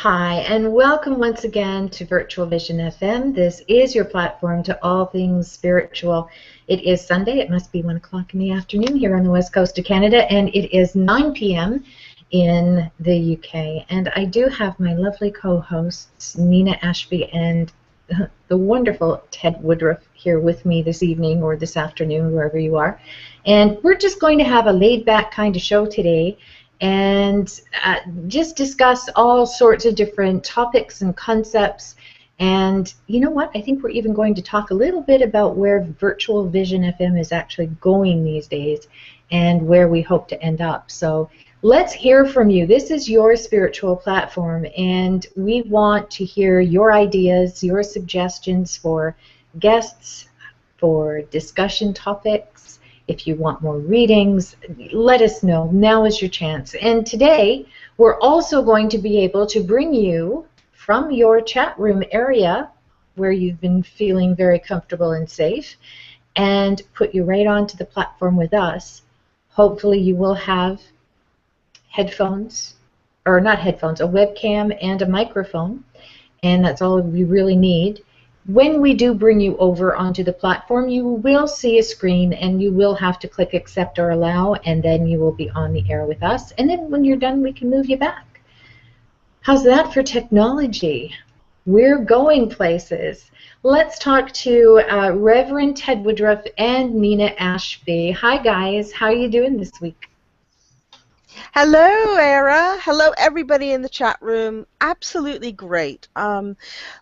Hi, and welcome once again to Virtual Vision FM. This is your platform to all things spiritual. It is Sunday. It must be 1 o'clock in the afternoon here on the west coast of Canada, and it is 9 p.m. in the UK. And I do have my lovely co-hosts, Nina Ashby and the wonderful Ted Woodruff, here with me this evening or this afternoon, wherever you are. And we're just going to have a laid-back kind of show today, and just discuss all sorts of different topics and concepts. And you know what? I think we're even going to talk a little bit about where Virtual Vision FM is actually going these days and where we hope to end up. So let's hear from you. This is your spiritual platform, and we want to hear your ideas, your suggestions for guests, for discussion topics. If you want more readings, let us know. Now is your chance. And today, we're also going to be able to bring you from your chat room area, where you've been feeling very comfortable and safe, and put you right onto the platform with us. Hopefully you will have headphones, or not headphones, a webcam and a microphone, and that's all we really need. When we do bring you over onto the platform, you will see a screen, and you will have to click accept or allow, and then you will be on the air with us. And then when you're done, we can move you back. How's that for technology? We're going places. Let's talk to Reverend Ted Woodruff and Nina Ashby. Hi, guys. How are you doing this week? Hello, Era. Hello, everybody in the chat room. Absolutely great.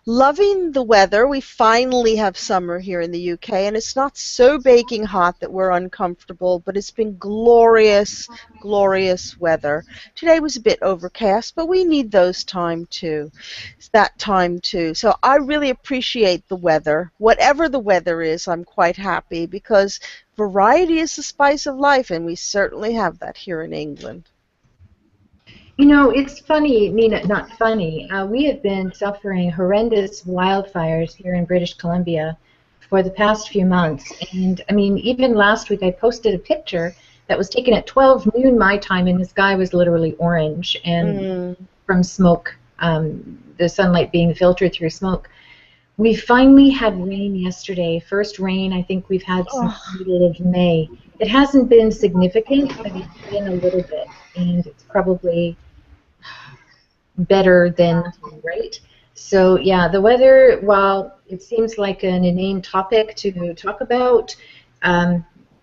Loving the weather. We finally have summer here in the UK, and it's not so baking hot that we're uncomfortable, but it's been glorious, glorious weather. Today was a bit overcast, but we need those time too. It's that time too. So I really appreciate the weather. Whatever the weather is, I'm quite happy, because variety is the spice of life, and we certainly have that here in England. You know, it's funny, Nina, not funny. We have been suffering horrendous wildfires here in British Columbia for the past few months. And, I mean, even last week I posted a picture that was taken at 12 noon my time, and the sky was literally orange and from smoke, the sunlight being filtered through smoke. We finally had rain yesterday. First rain I think we've had since the middle of May. It hasn't been significant, but it's been a little bit, and it's probably better than right. So yeah, the weather, while it seems like an inane topic to talk about,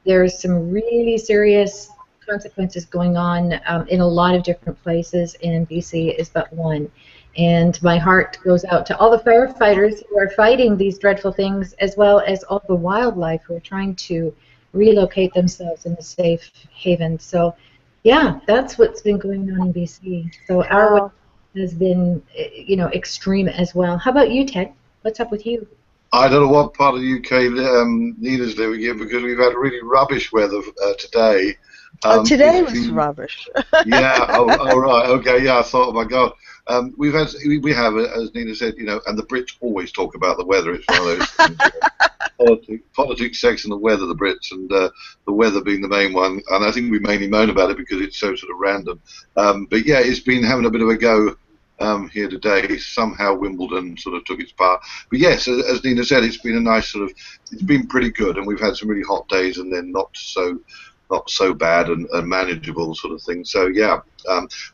there's some really serious consequences going on in a lot of different places, and BC is but one. And my heart goes out to all the firefighters who are fighting these dreadful things, as well as all the wildlife who are trying to relocate themselves in a safe haven. So yeah, that's what's been going on in BC. So our weather has been, you know, extreme as well. How about you, Ted? What's up with you? I don't know what part of the UK Nina's living in, because we've had really rubbish weather today. Today was rubbish. Yeah. Oh, right. Okay. Yeah. I thought, oh my God. We have, as Nina said, you know, and the Brits always talk about the weather. It's one of those things. Politics, sex, and the weather, the Brits, and the weather being the main one. And I think we mainly moan about it because it's so sort of random. But yeah, it's been having a bit of a go here today. Somehow Wimbledon sort of took its part. But yes, as Nina said, it's been a nice sort of, it's been pretty good, and we've had some really hot days and then not so bad and manageable sort of thing. So yeah,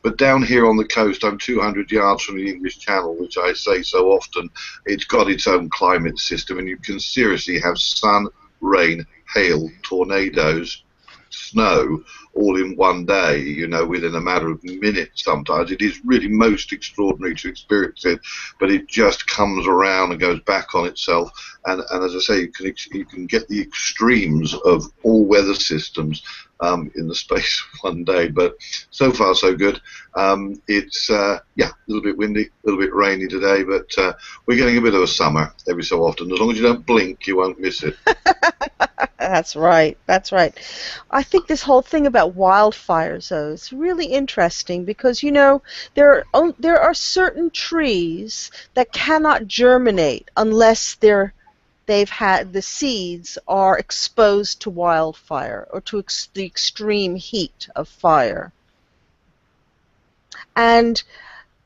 but down here on the coast, I'm 200 yards from the English Channel, which I say so often. It's got its own climate system, and you can seriously have sun, rain, hail, tornadoes, snow all in one day, you know, within a matter of minutes sometimes. It is really most extraordinary to experience it, but it just comes around and goes back on itself. And as I say, you can get the extremes of all weather systems in the space of one day. But so far so good. It's yeah, a little bit windy, a little bit rainy today, but we're getting a bit of a summer every so often. As long as you don't blink, you won't miss it. That's right. That's right. I think this whole thing about wildfires, though, is really interesting, because, you know, there are certain trees that cannot germinate unless they've had the seeds are exposed to wildfire or to the extreme heat of fire. And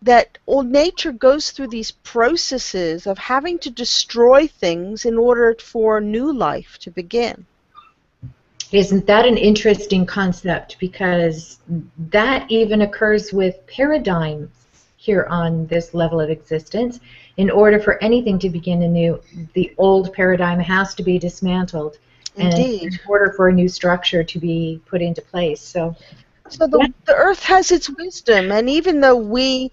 that all nature goes through these processes of having to destroy things in order for new life to begin. Isn't that an interesting concept? Because that even occurs with paradigms here on this level of existence. In order for anything to begin anew, the old paradigm has to be dismantled, and Indeed. in order for a new structure to be put into place. So The earth has its wisdom, and even though we,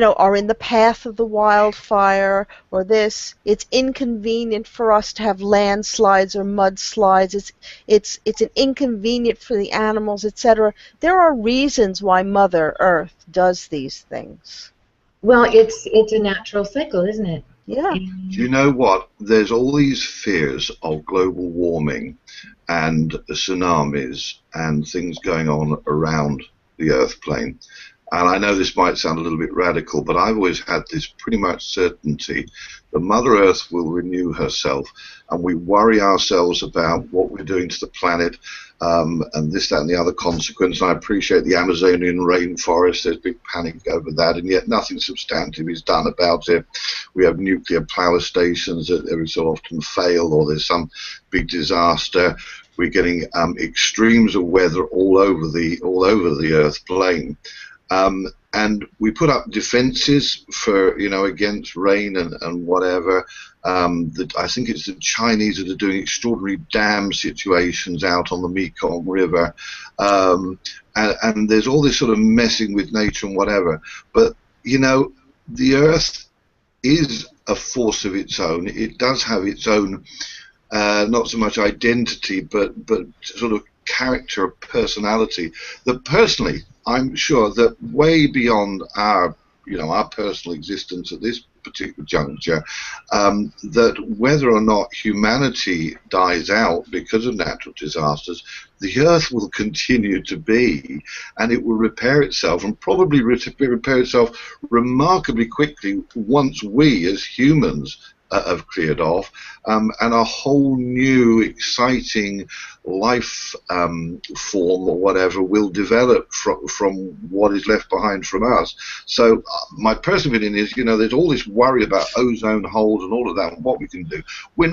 are in the path of the wildfire or this, it's inconvenient for us to have landslides or mudslides. It's an inconvenient for the animals, etc. There are reasons why Mother Earth does these things. well, it's a natural cycle, isn't it? Yeah. Do you know what? There's all these fears of global warming and tsunamis and things going on around the Earth plane. And I know this might sound a little bit radical, but I've always had this pretty much certainty that Mother Earth will renew herself, and we worry ourselves about what we're doing to the planet, and this, that, and the other consequence. And I appreciate the Amazonian rainforest. There's big panic over that, and yet nothing substantive is done about it. We have nuclear power stations that every so often fail, or there's some big disaster. We're getting extremes of weather all over the Earth plane. And we put up defenses for, against rain and whatever. I think it's the Chinese that are doing extraordinary dam situations out on the Mekong River. And there's all this sort of messing with nature and whatever. But, the Earth is a force of its own. It does have its own, not so much identity, but sort of character, personality, that personally, I'm sure that way beyond our personal existence at this particular juncture, that whether or not humanity dies out because of natural disasters, the Earth will continue to be, and it will repair itself, and probably repair itself remarkably quickly once we as humans have cleared off, and a whole new exciting life form or whatever will develop from what is left behind from us. So my personal opinion is, there's all this worry about ozone holes and all of that and what we can do. We're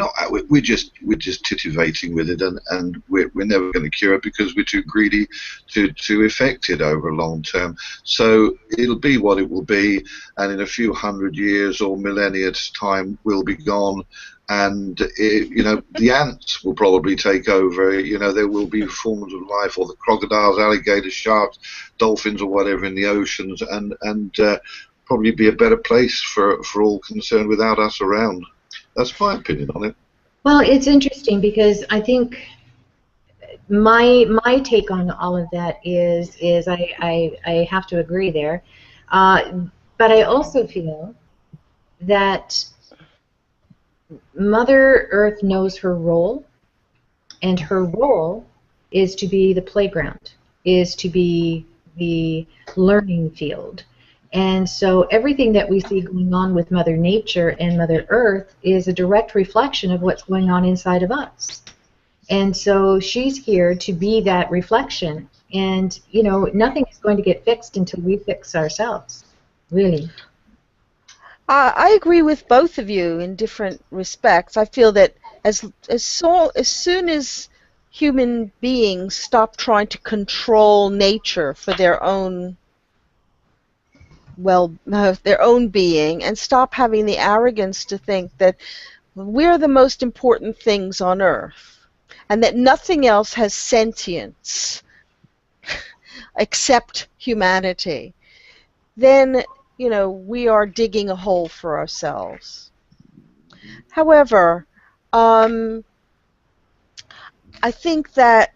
just titivating with it, and we're never going to cure it because we're too greedy to affect it over a long term. So it'll be what it will be, and in a few hundred years or millennia's time we'll be gone, and the ants will probably take over. There will be forms of life, or the crocodiles, alligators, sharks, dolphins, or whatever in the oceans, and probably be a better place for all concerned without us around. That's my opinion on it. Well, it's interesting because I think my take on all of that is I have to agree there, but I also feel that Mother Earth knows her role, and her role is to be the playground, is to be the learning field. And so everything that we see going on with Mother Nature and Mother Earth is a direct reflection of what's going on inside of us. And so she's here to be that reflection. And, nothing is going to get fixed until we fix ourselves, really. I agree with both of you in different respects. I feel that as soon as human beings stop trying to control nature for their own their own being, and stop having the arrogance to think that we're the most important things on Earth and that nothing else has sentience except humanity, then we are digging a hole for ourselves. However, I think that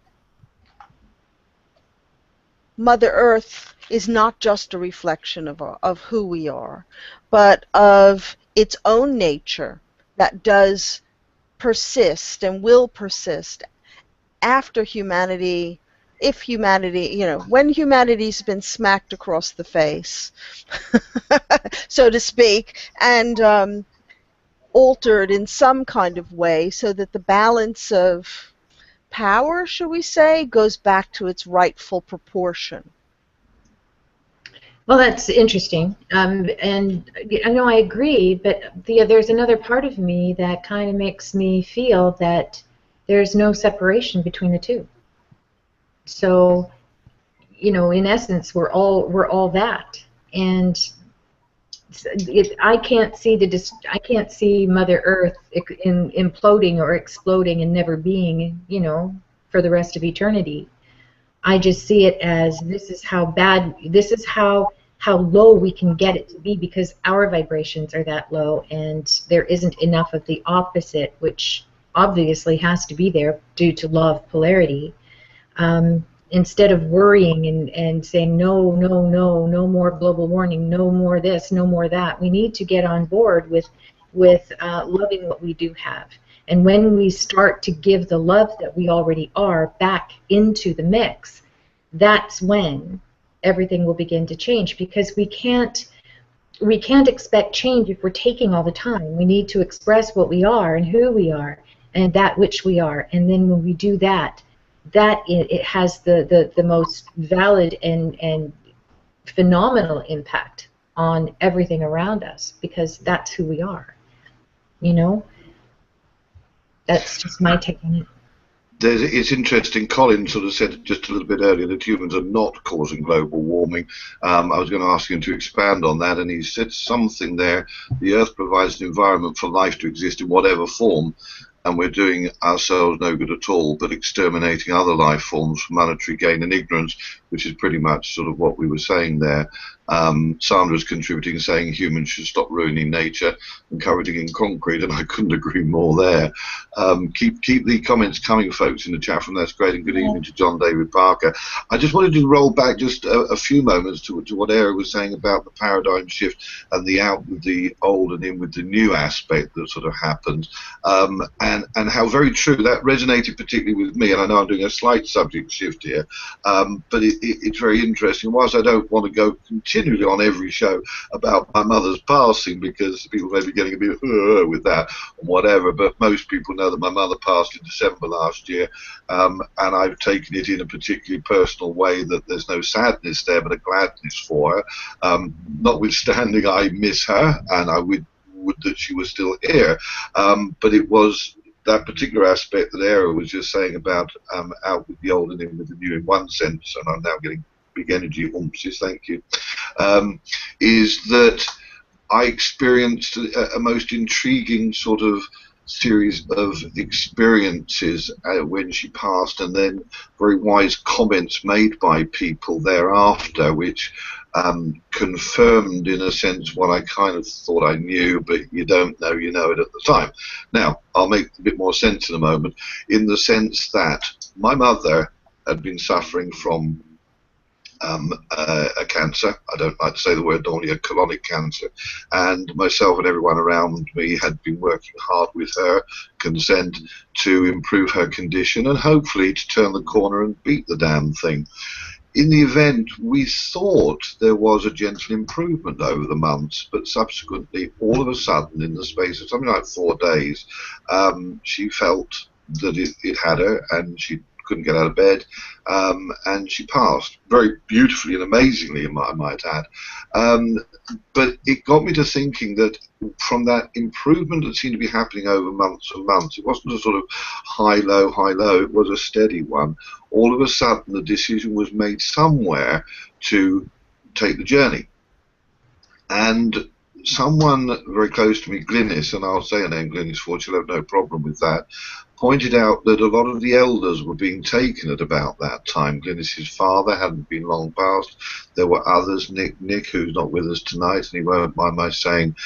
Mother Earth is not just a reflection of who we are, but of its own nature that does persist and will persist after humanity, if humanity, when humanity's been smacked across the face, so to speak, and altered in some kind of way so that the balance of power, shall we say, goes back to its rightful proportion. Well, that's interesting, and I know I agree, but there's another part of me that kind of makes me feel that there's no separation between the two. So, in essence, we're all that, and I can't see I can't see Mother Earth imploding or exploding and never being, for the rest of eternity. I just see it as this is how low we can get it to be because our vibrations are that low, and there isn't enough of the opposite, which obviously has to be there due to law of polarity. Instead of worrying and saying no, no, no, no more global warming, no more this, no more that, we need to get on board with loving what we do have. And when we start to give the love that we already are back into the mix, that's when everything will begin to change, because we can't expect change if we're taking all the time. We need to express what we are and who we are and that which we are. And then when we do that, it has the most valid and phenomenal impact on everything around us, because that's who we are. That's just my take on it. It's interesting. Colin sort of said just a little bit earlier that humans are not causing global warming. I was going to ask him to expand on that, and he said something there. The Earth provides an environment for life to exist in whatever form, and we're doing ourselves no good at all, but exterminating other life forms for monetary gain and ignorance, which is pretty much sort of what we were saying there. Sandra's contributing, saying humans should stop ruining nature and coveting in concrete, and I couldn't agree more there. Keep the comments coming, folks, in the chat room. That's great, and good evening to John David Parker. I just wanted to roll back just a few moments to what Era was saying about the paradigm shift and the out with the old and in with the new aspect that sort of happened, and how very true that resonated particularly with me. And I know I'm doing a slight subject shift here, but it's very interesting. Whilst I don't want to go continually on every show about my mother's passing, because people may be getting a bit with that and whatever, but most people know that my mother passed in December last year, and I've taken it in a particularly personal way, that there's no sadness there but a gladness for her, notwithstanding I miss her and I would that she was still here, but it was that particular aspect that Era was just saying about out with the old and in with the new in one sense, and I'm now getting big energy umpses, thank you, is that I experienced a most intriguing sort of series of experiences when she passed, and then very wise comments made by people thereafter, which confirmed in a sense what I kind of thought I knew, but you don't know you know it at the time. Now, I'll make a bit more sense in a moment, in the sense that my mother had been suffering from a cancer. I don't like to say the word normally, a colonic cancer, and myself and everyone around me had been working hard with her consent to improve her condition and hopefully to turn the corner and beat the damn thing. In the event, we thought there was a gentle improvement over the months, but subsequently, all of a sudden, in the space of something like 4 days, she felt that it had her, and she couldn't get out of bed, and she passed very beautifully and amazingly, I might add. But it got me to thinking that from that improvement that seemed to be happening over months and months, it wasn't a sort of high, low, it was a steady one. All of a sudden, the decision was made somewhere to take the journey. And someone very close to me, Glynis, and I'll say her name, Glynis Ford, she'll have no problem with that, pointed out that a lot of the elders were being taken at about that time. Glynis's father hadn't been long past. There were others, Nick, who's not with us tonight, and he won't mind my saying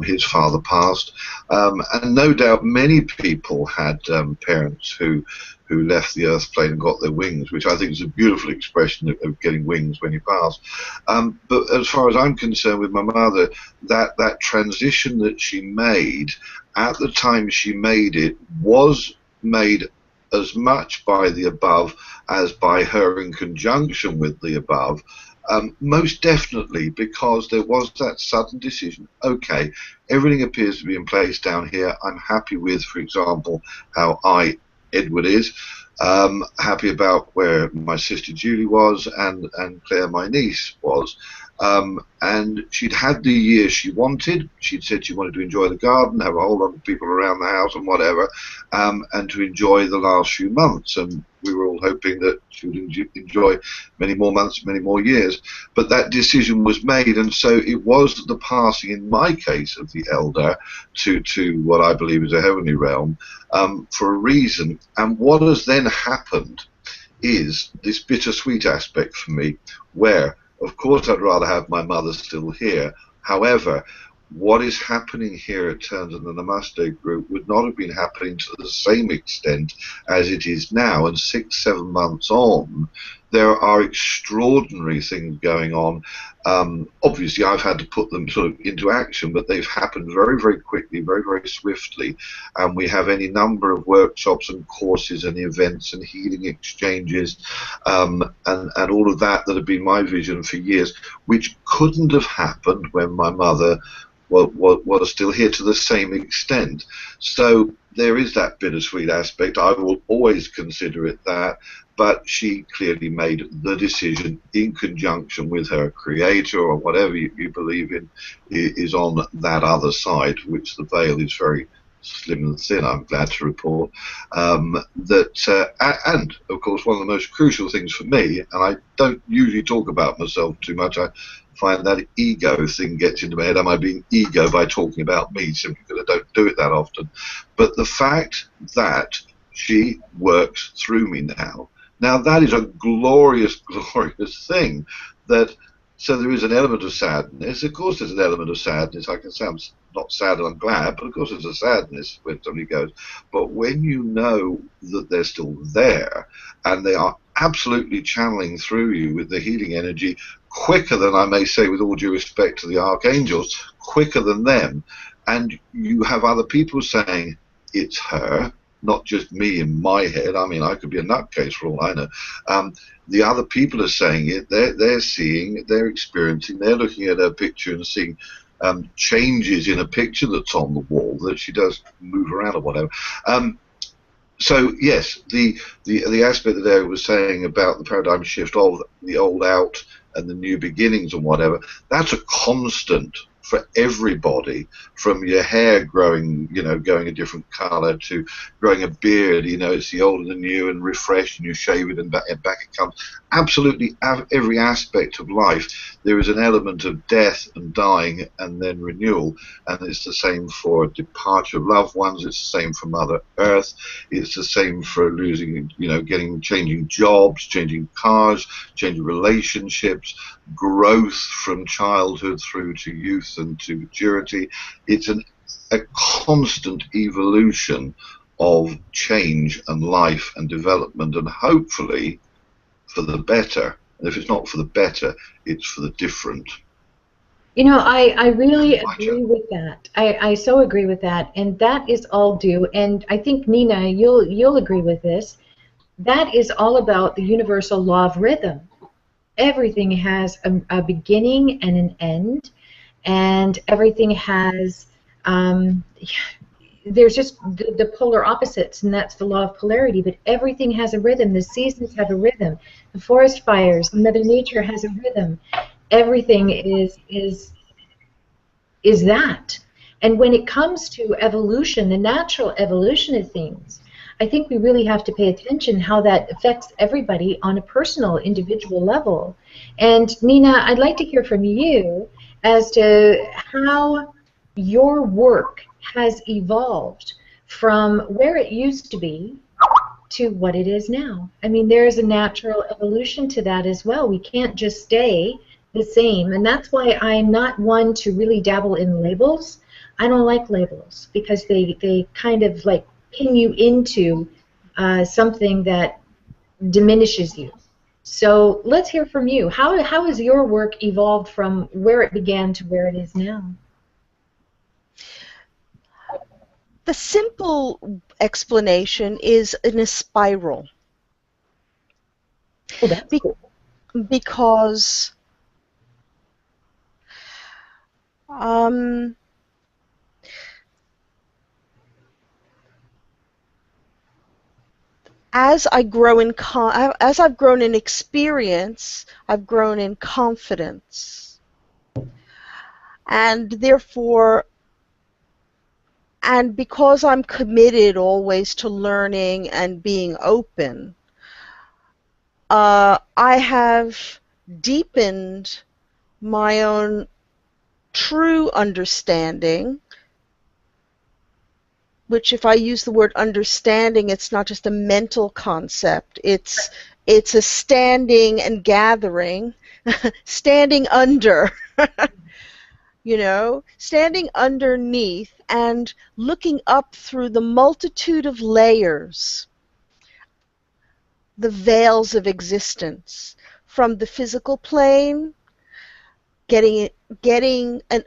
his father passed. And no doubt many people had parents who left the earth plane and got their wings, which I think is a beautiful expression of getting wings when you pass. But as far as I'm concerned with my mother, that transition that she made, at the time she made it, was made as much by the above as by her in conjunction with the above. Most definitely, because there was that sudden decision, okay, everything appears to be in place down here. I'm happy with, for example, how Edward is, happy about where my sister Julie was, and Claire, my niece, was. And she'd had the year she wanted. She'd said she wanted to enjoy the garden, have a whole lot of people around the house and whatever, and to enjoy the last few months. And we were all hoping that she would enjoy many more months, many more years. But that decision was made, and so it was the passing, in my case, of the elder to what I believe is a heavenly realm for a reason. And what has then happened is this bittersweet aspect for me, where, of course, I'd rather have my mother still here. However, what is happening here at Turns in the Namaste group would not have been happening to the same extent as it is now. And 6-7 months on, there are extraordinary things going on. Obviously, I've had to put them sort of into action, but they've happened very, very quickly, very, very swiftly. And we have any number of workshops and courses and events and healing exchanges and all of that that have been my vision for years, which couldn't have happened when my mother was still here to the same extent. So there is that bittersweet aspect. I will always consider it that, but she clearly made the decision in conjunction with her creator, or whatever you believe in, is on that other side, which the veil is very slim and thin, I'm glad to report. And of course, one of the most crucial things for me, and I don't usually talk about myself too much, I find that ego thing gets into my head. Am I being ego by talking about me, simply because I don't do it that often? But the fact that she works through me now that is a glorious, glorious thing. So there is an element of sadness. Of course there's an element of sadness. I can say I'm not sad and I'm glad, but of course there's a sadness when somebody goes. But when you know that they're still there, and they are absolutely channeling through you with the healing energy quicker than, I may say, with all due respect to the archangels, quicker than them, and you have other people saying, it's her, not just me in my head. I mean, I could be a nutcase for all I know. The other people are saying it. They're seeing, they're experiencing, they're looking at her picture and seeing changes in a picture that's on the wall, that she does move around or whatever. So yes, the aspect that Eric was saying about the paradigm shift of the old out and the new beginnings and whatever, that's a constant for everybody, from your hair growing, going a different color, to growing a beard, it's the old and the new, and refresh, and you shave it and back it comes. Absolutely every aspect of life, there is an element of death and dying and then renewal, and it's the same for departure of loved ones, it's the same for Mother Earth, it's the same for losing, changing jobs, changing cars, changing relationships, growth from childhood through to youth and to maturity. It's a constant evolution of change and life and development, and hopefully for the better. And if it's not for the better, it's for the different. I really agree with that. I so agree with that, and that is all due. And I think, Nina, you'll agree with this. That is all about the universal law of rhythm. Everything has a beginning and an end, and everything has there's just the polar opposites, and that's the law of polarity. But everything has a rhythm. The seasons have a rhythm. The forest fires, Mother Nature has a rhythm. Everything is that. And when it comes to evolution, the natural evolution of things, I think we really have to pay attention how that affects everybody on a personal, individual level. And Nina, I'd like to hear from you as to how your work has evolved from where it used to be to what it is now. I mean, there is a natural evolution to that as well. We can't just stay the same, and that's why I'm not one to really dabble in labels. I don't like labels because they kind of like pin you into something that diminishes you. So let's hear from you. How has your work evolved from where it began to where it is now? The simple explanation is in a spiral. Oh, that's cool. Because as I've grown in experience, I've grown in confidence. And therefore, and because I'm committed always to learning and being open, I have deepened my own true understanding, which if I use the word understanding, it's not just a mental concept. It's a standing and gathering, standing under, standing underneath and looking up through the multitude of layers, the veils of existence, from the physical plane, getting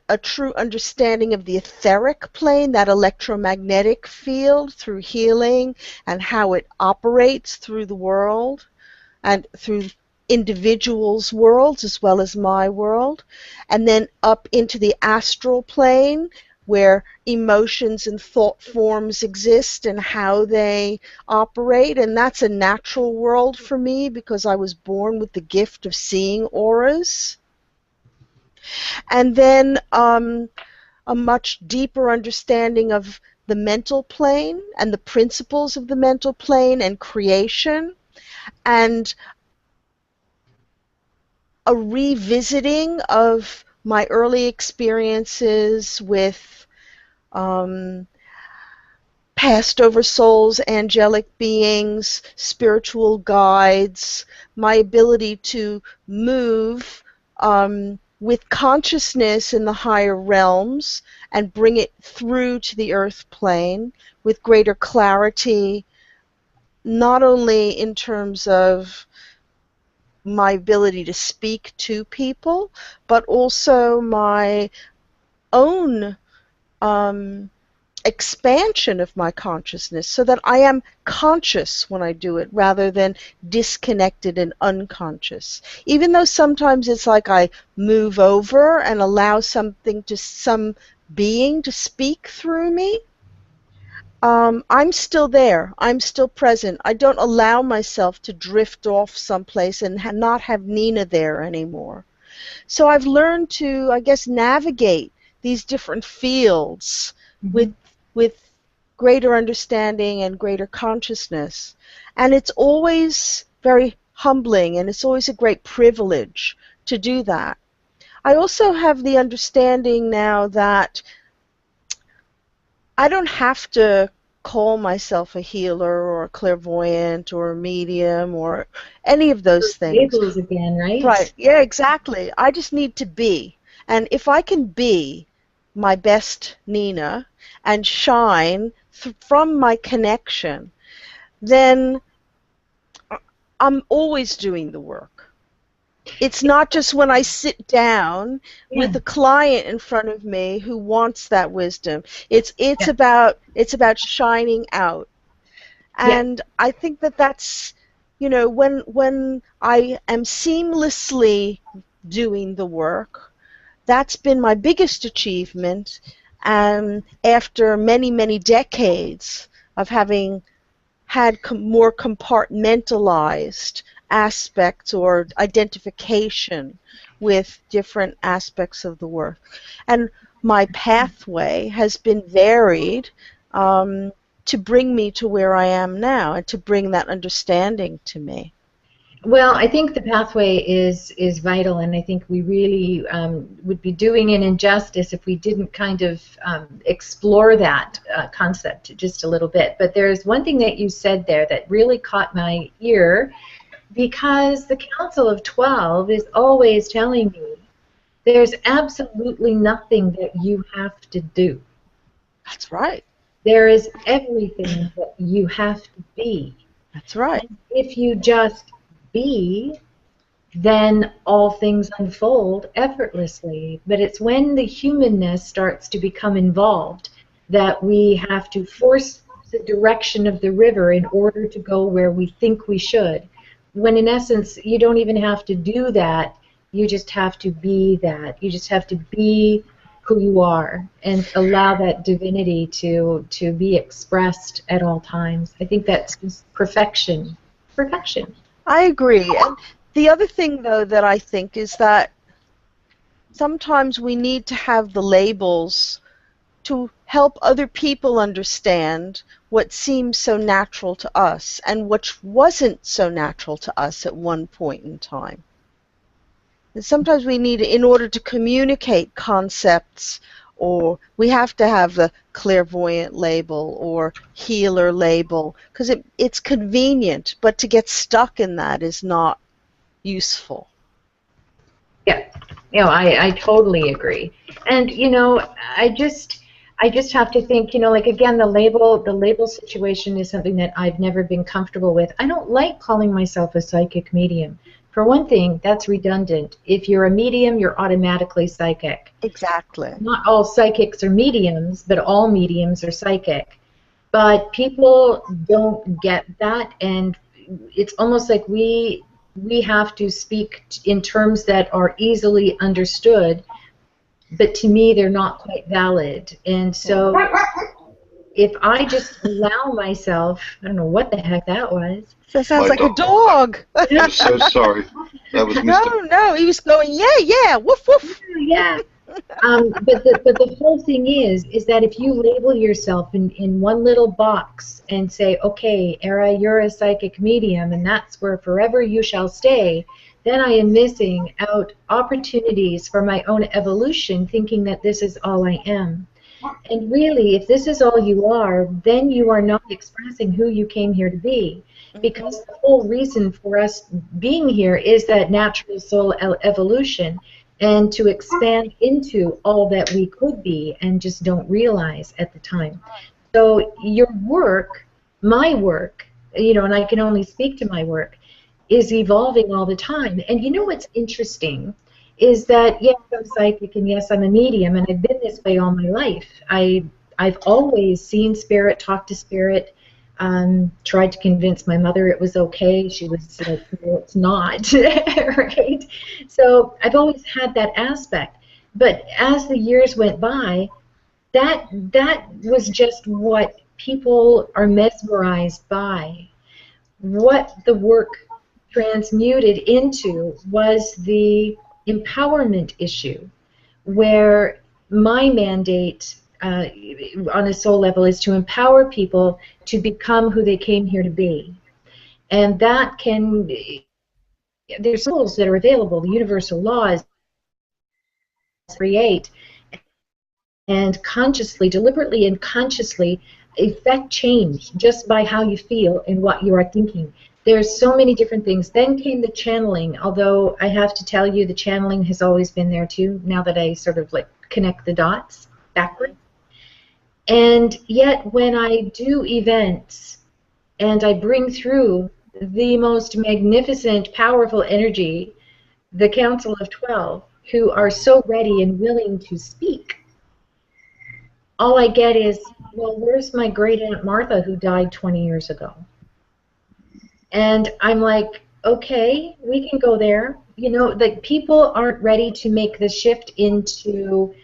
a true understanding of the etheric plane, that electromagnetic field, through healing and how it operates through the world and through individuals' worlds as well as my world, and then up into the astral plane where emotions and thought forms exist and how they operate. And that's a natural world for me because I was born with the gift of seeing auras. And then a much deeper understanding of the mental plane and the principles of the mental plane and creation, and a revisiting of my early experiences with past over souls, angelic beings, spiritual guides, my ability to move with consciousness in the higher realms and bring it through to the earth plane with greater clarity, not only in terms of my ability to speak to people, but also my own expansion of my consciousness so that I am conscious when I do it rather than disconnected and unconscious. Even though sometimes it's like I move over and allow some being to speak through me, I'm still there. I'm still present. I don't allow myself to drift off someplace and not have Nina there anymore. So I've learned to, I guess, navigate these different fields with greater understanding and greater consciousness. And it's always very humbling, and it's always a great privilege to do that. I also have the understanding now that I don't have to call myself a healer or a clairvoyant or a medium or any of those things. Labels again, right? Right. Yeah, exactly. I just need to be. And if I can be my best Nina and shine from my connection, then I'm always doing the work. It's not just when I sit down with a client in front of me who wants that wisdom. It's about shining out. And I think that's, when I am seamlessly doing the work, that's been my biggest achievement. And after many, many decades of having had more compartmentalized aspects or identification with different aspects of the work. And my pathway has been varied to bring me to where I am now and to bring that understanding to me. Well, I think the pathway is vital, and I think we really would be doing an injustice if we didn't kind of explore that concept just a little bit. But there's one thing that you said there that really caught my ear, because the Council of 12 is always telling me there's absolutely nothing that you have to do. That's right. There is everything that you have to be. That's right. And if you just be, then all things unfold effortlessly. But it's when the humanness starts to become involved that we have to force the direction of the river in order to go where we think we should. When in essence, you don't even have to do that. You just have to be that. You just have to be who you are and allow that divinity to be expressed at all times. I think that's just perfection. Perfection. I agree. And the other thing, though, that I think is that sometimes we need to have the labels to help other people understand what seems so natural to us and what wasn't so natural to us at one point in time. And sometimes we need, in order to communicate concepts, or we have to have the clairvoyant label or healer label, because it's convenient, but to get stuck in that is not useful. Yeah, I totally agree. And I just have to think, like again, the label situation is something that I've never been comfortable with. I don't like calling myself a psychic medium. For one thing, that's redundant. If you're a medium, you're automatically psychic. Exactly. Not all psychics are mediums, but all mediums are psychic. But people don't get that, and it's almost like we have to speak in terms that are easily understood, but to me they're not quite valid. And so if I just allow myself, I don't know what the heck that was. That sounds like a dog. I'm so sorry. That was Mr. No, he was going, yeah, woof, woof. Yeah. But the whole thing is that if you label yourself in one little box and say, okay, Era, you're a psychic medium, and that's where forever you shall stay, then I am missing out opportunities for my own evolution, thinking that this is all I am. And really, if this is all you are, then you are not expressing who you came here to be. Because the whole reason for us being here is that natural soul evolution, and to expand into all that we could be and just don't realize at the time. So your work, my work, and I can only speak to my work, is evolving all the time. And what's interesting is that, yes, I'm psychic, and yes, I'm a medium, and I've been this way all my life. I've always seen spirit, talked to spirit, tried to convince my mother it was okay. She was like, no, it's not, right? So I've always had that aspect. But as the years went by, that was just what people are mesmerized by. What the work transmuted into was the empowerment issue, where my mandate on a soul level is to empower people to become who they came here to be. And that can, there's tools that are available, the universal laws, create, and consciously, deliberately and consciously effect change just by how you feel and what you are thinking. There's so many different things. Then came the channeling, although I have to tell you the channeling has always been there too, now that I sort of like connect the dots backwards. And yet when I do events and I bring through the most magnificent, powerful energy, the Council of 12, who are so ready and willing to speak, all I get is, well, where's my great Aunt Martha who died 20 years ago? And I'm like, okay, we can go there. Like people aren't ready to make the shift into,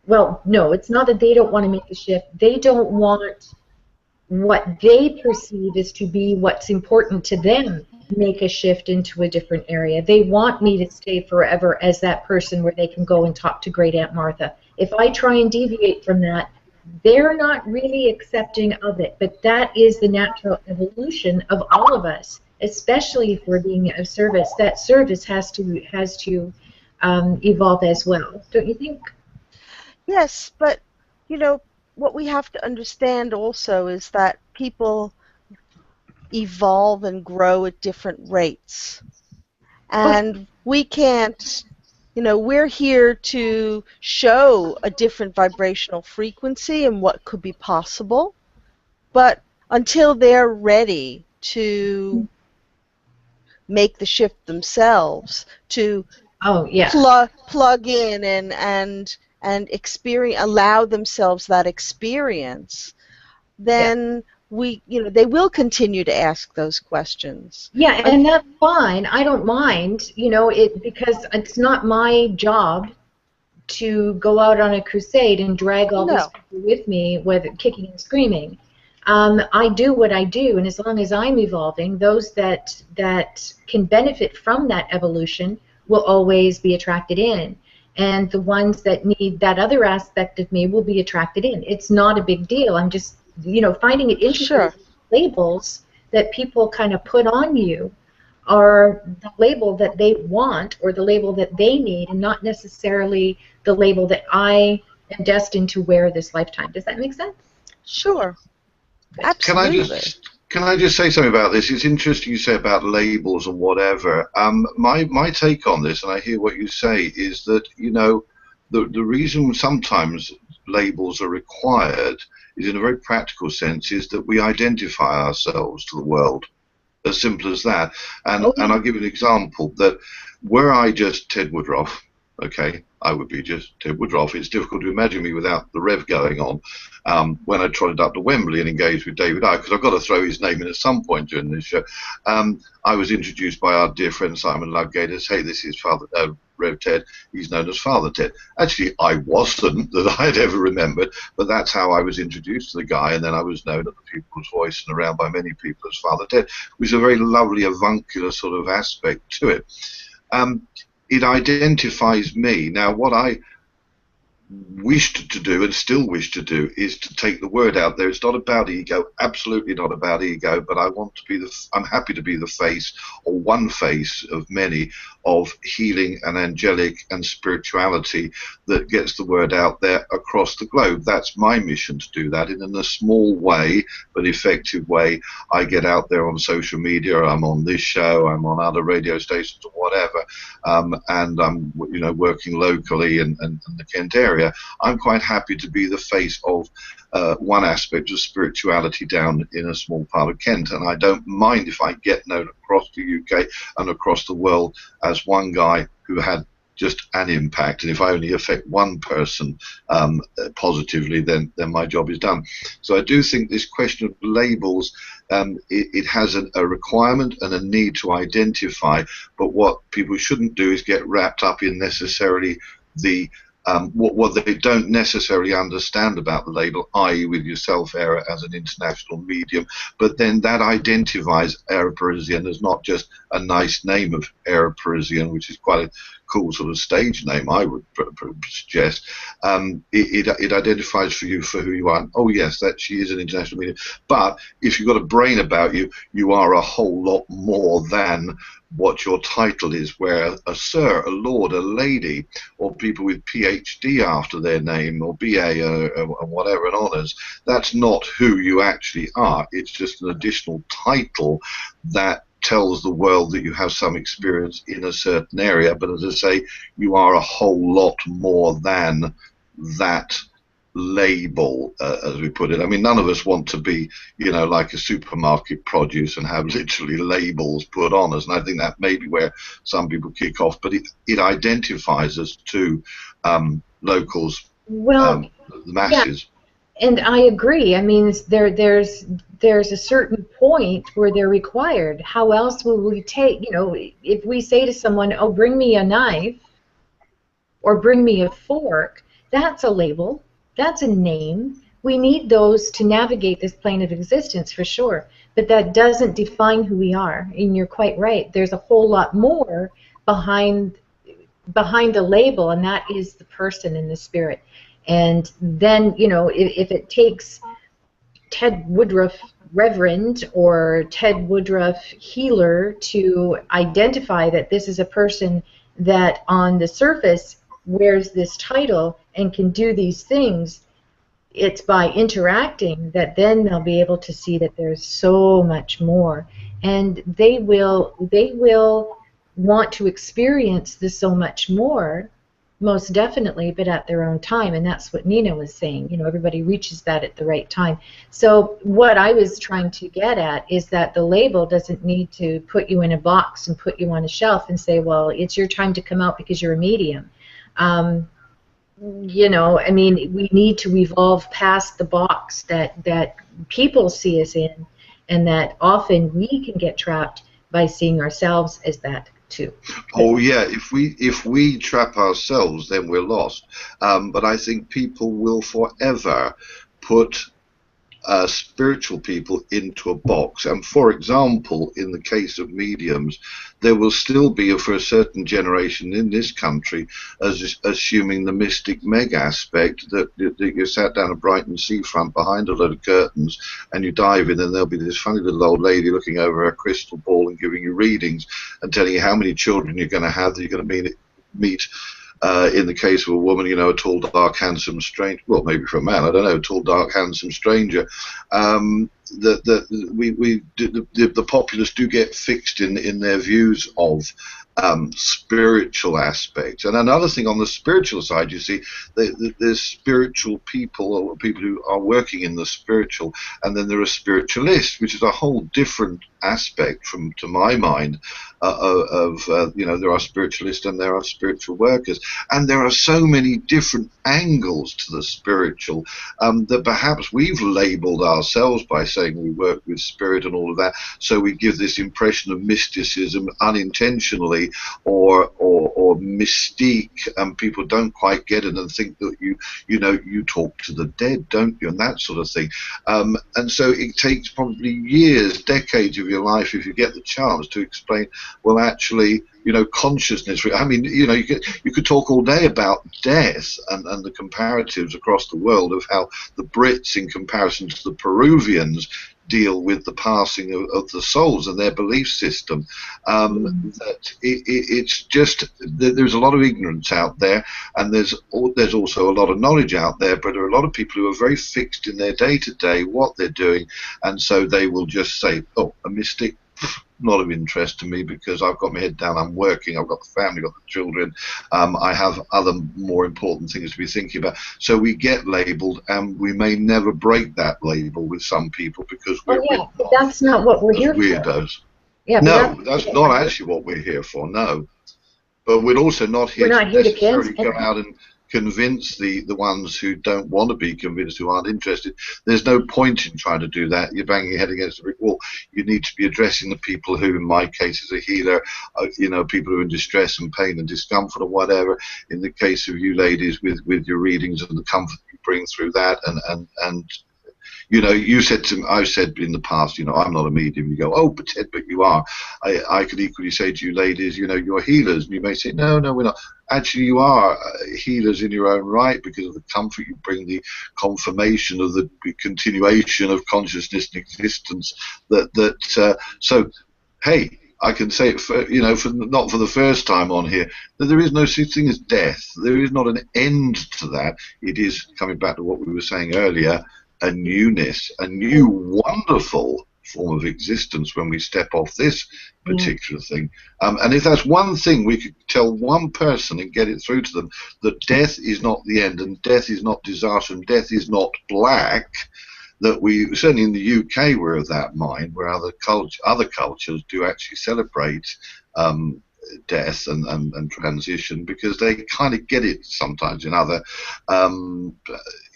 well, no, it's not that they don't want to make the shift. They don't want what they perceive as to be what's important to them make a shift into a different area. They want me to stay forever as that person where they can go and talk to great Aunt Martha. If I try and deviate from that, they're not really accepting of it. But that is the natural evolution of all of us, especially if we're being of service. That service has to evolve as well. Don't you think? Yes, but what we have to understand also is that people evolve and grow at different rates. And we can't, we're here to show a different vibrational frequency and what could be possible. But until they're ready to make the shift themselves, to plug in and experience, allow themselves that experience, then they will continue to ask those questions. Yeah, and that's fine. I don't mind, because it's not my job to go out on a crusade and drag all these people with me, whether kicking and screaming. I do what I do, and as long as I'm evolving, those that can benefit from that evolution will always be attracted in. And the ones that need that other aspect of me will be attracted in. It's not a big deal. I'm just, finding it interesting. Sure. Labels that people kind of put on you are the label that they want or the label that they need, and not necessarily the label that I am destined to wear this lifetime. Does that make sense? Sure. Absolutely. Can I just say something about this? It's interesting you say about labels and whatever. My take on this, and I hear what you say, is that the reason sometimes labels are required is, in a very practical sense, is that we identify ourselves to the world. As simple as that. And I'll give you an example that were I just Ted Woodruff, okay, I would be just Ted Woodruff. It's difficult to imagine me without the rev going on when I trotted up to Wembley and engaged with David Icke, because I've got to throw his name in at some point during this show. I was introduced by our dear friend Simon Ludgate as, hey, this is Father Rev Ted. He's known as Father Ted. Actually, I wasn't, that I'd ever remembered, but that's how I was introduced to the guy, and then I was known at the People's Voice and around by many people as Father Ted, which is a very lovely avuncular sort of aspect to it. It identifies me. Now, what I wished to do and still wish to do is to take the word out there. It's not about ego, absolutely not about ego, but I want to be I'm happy to be the face, or one face of many, of healing and angelic and spirituality that gets the word out there across the globe. That's my mission, to do that in a small way but effective way. I get out there on social media, I'm on this show, I'm on other radio stations or whatever, and I'm working locally in the Kent area. I'm quite happy to be the face of one aspect of spirituality down in a small part of Kent, and I don't mind if I get known across the UK and across the world as one guy who had just an impact, and if I only affect one person positively, then my job is done. So I do think this question of labels, it has a requirement and a need to identify, but what people shouldn't do is get wrapped up in necessarily the what they don't necessarily understand about the label, i.e. with yourself, Era, as an international medium, but then that identifies Era Parisian as not just a nice name of Era Parisian, which is quite a cool sort of stage name, I would suggest. It identifies for you for who you are. Oh yes, that she is an international medium. But if you've got a brain about you, you are a whole lot more than what your title is, where a sir, a lord, a lady, or people with PhD after their name, or BA or whatever, and honours, that's not who you actually are. It's just an additional title that tells the world that you have some experience in a certain area. But as I say, you are a whole lot more than that label, as we put it. I mean, none of us want to be, like a supermarket produce and have literally labels put on us, and I think that may be where some people kick off, but it identifies us to locals, the masses. Yeah, and I agree. I mean, there's a certain point where they're required. How else will we take, if we say to someone, oh, bring me a knife or bring me a fork, that's a label. That's a name. We need those to navigate this plane of existence for sure, but that doesn't define who we are, and you're quite right. There's a whole lot more behind the label, and that is the person and the spirit. And then, if it takes Ted Woodruff Reverend or Ted Woodruff Healer to identify that this is a person that on the surface wears this title and can do these things, it's by interacting that then they'll be able to see that there's so much more, and they will want to experience the so much more, most definitely, but at their own time. And that's what Nina was saying, everybody reaches that at the right time. So what I was trying to get at is that the label doesn't need to put you in a box and put you on a shelf and say, well, it's your time to come out because you're a medium. I mean, we need to evolve past the box that people see us in, and that often we can get trapped by seeing ourselves as that too. Oh yeah, if we trap ourselves, then we're lost. But I think people will forever put spiritual people into a box. And for example, in the case of mediums, there will still be, for a certain generation in this country, as assuming the mystic meg aspect, that you sat down a Brighton seafront behind a load of curtains and you dive in, and there'll be this funny little old lady looking over her crystal ball and giving you readings and telling you how many children you're going to have, that you're going to meet. In the case of a woman, a tall, dark, handsome stranger. Well, maybe for a man, I don't know. A tall, dark, handsome stranger. The populace do get fixed in their views of spiritual aspects. And another thing on the spiritual side, you see, there's spiritual people, or people who are working in the spiritual, and then there are spiritualists, which is a whole different aspect to my mind there are spiritualists and there are spiritual workers, and there are so many different angles to the spiritual that perhaps we've labeled ourselves by saying we work with spirit and all of that, so we give this impression of mysticism unintentionally or mystique, and people don't quite get it and think that you talk to the dead, don't you, and that sort of thing. And so it takes probably years, decades of your life, if you get the chance, to explain, well, actually, consciousness. I mean, you could talk all day about death and the comparatives across the world of how the Brits, in comparison to the Peruvians, deal with the passing of the souls and their belief system. That it's just there's a lot of ignorance out there, and there's also a lot of knowledge out there, but there are a lot of people who are very fixed in their day-to-day, what they're doing, and so they will just say, oh, a mystic, not of interest to me, because I've got my head down, I'm working, I've got the family, I've got the children, I have other more important things to be thinking about. So we get labelled, and we may never break that label with some people, because we're but that's not what we're here weirdos. For. Yeah, no, that's not actually what we're here for, no. But we're also not here to necessarily go out and convince the ones who don't want to be convinced, who aren't interested. There's no point in trying to do that. You're banging your head against a brick wall. You need to be addressing the people who, in my case as a healer, people who are in distress and pain and discomfort or whatever. In the case of you ladies, with your readings and the comfort you bring through that, and you said to me, I've said in the past, I'm not a medium. You go, oh, but Ted, but you are. I could equally say to you ladies, you're healers. And you may say, no, we're not. Actually, you are healers in your own right, because of the comfort you bring, the confirmation of the continuation of consciousness and existence. So, hey, I can say it not for the first time on here, that there is no such thing as death. There is not an end to that. It is, coming back to what we were saying earlier, a newness, a new wonderful form of existence when we step off this particular thing. And if that's one thing we could tell one person and get it through to them, that death is not the end, and death is not disaster, and death is not black, that we, certainly in the UK, we're of that mind, where other cultures do actually celebrate death and transition, because they kind of get it sometimes in other,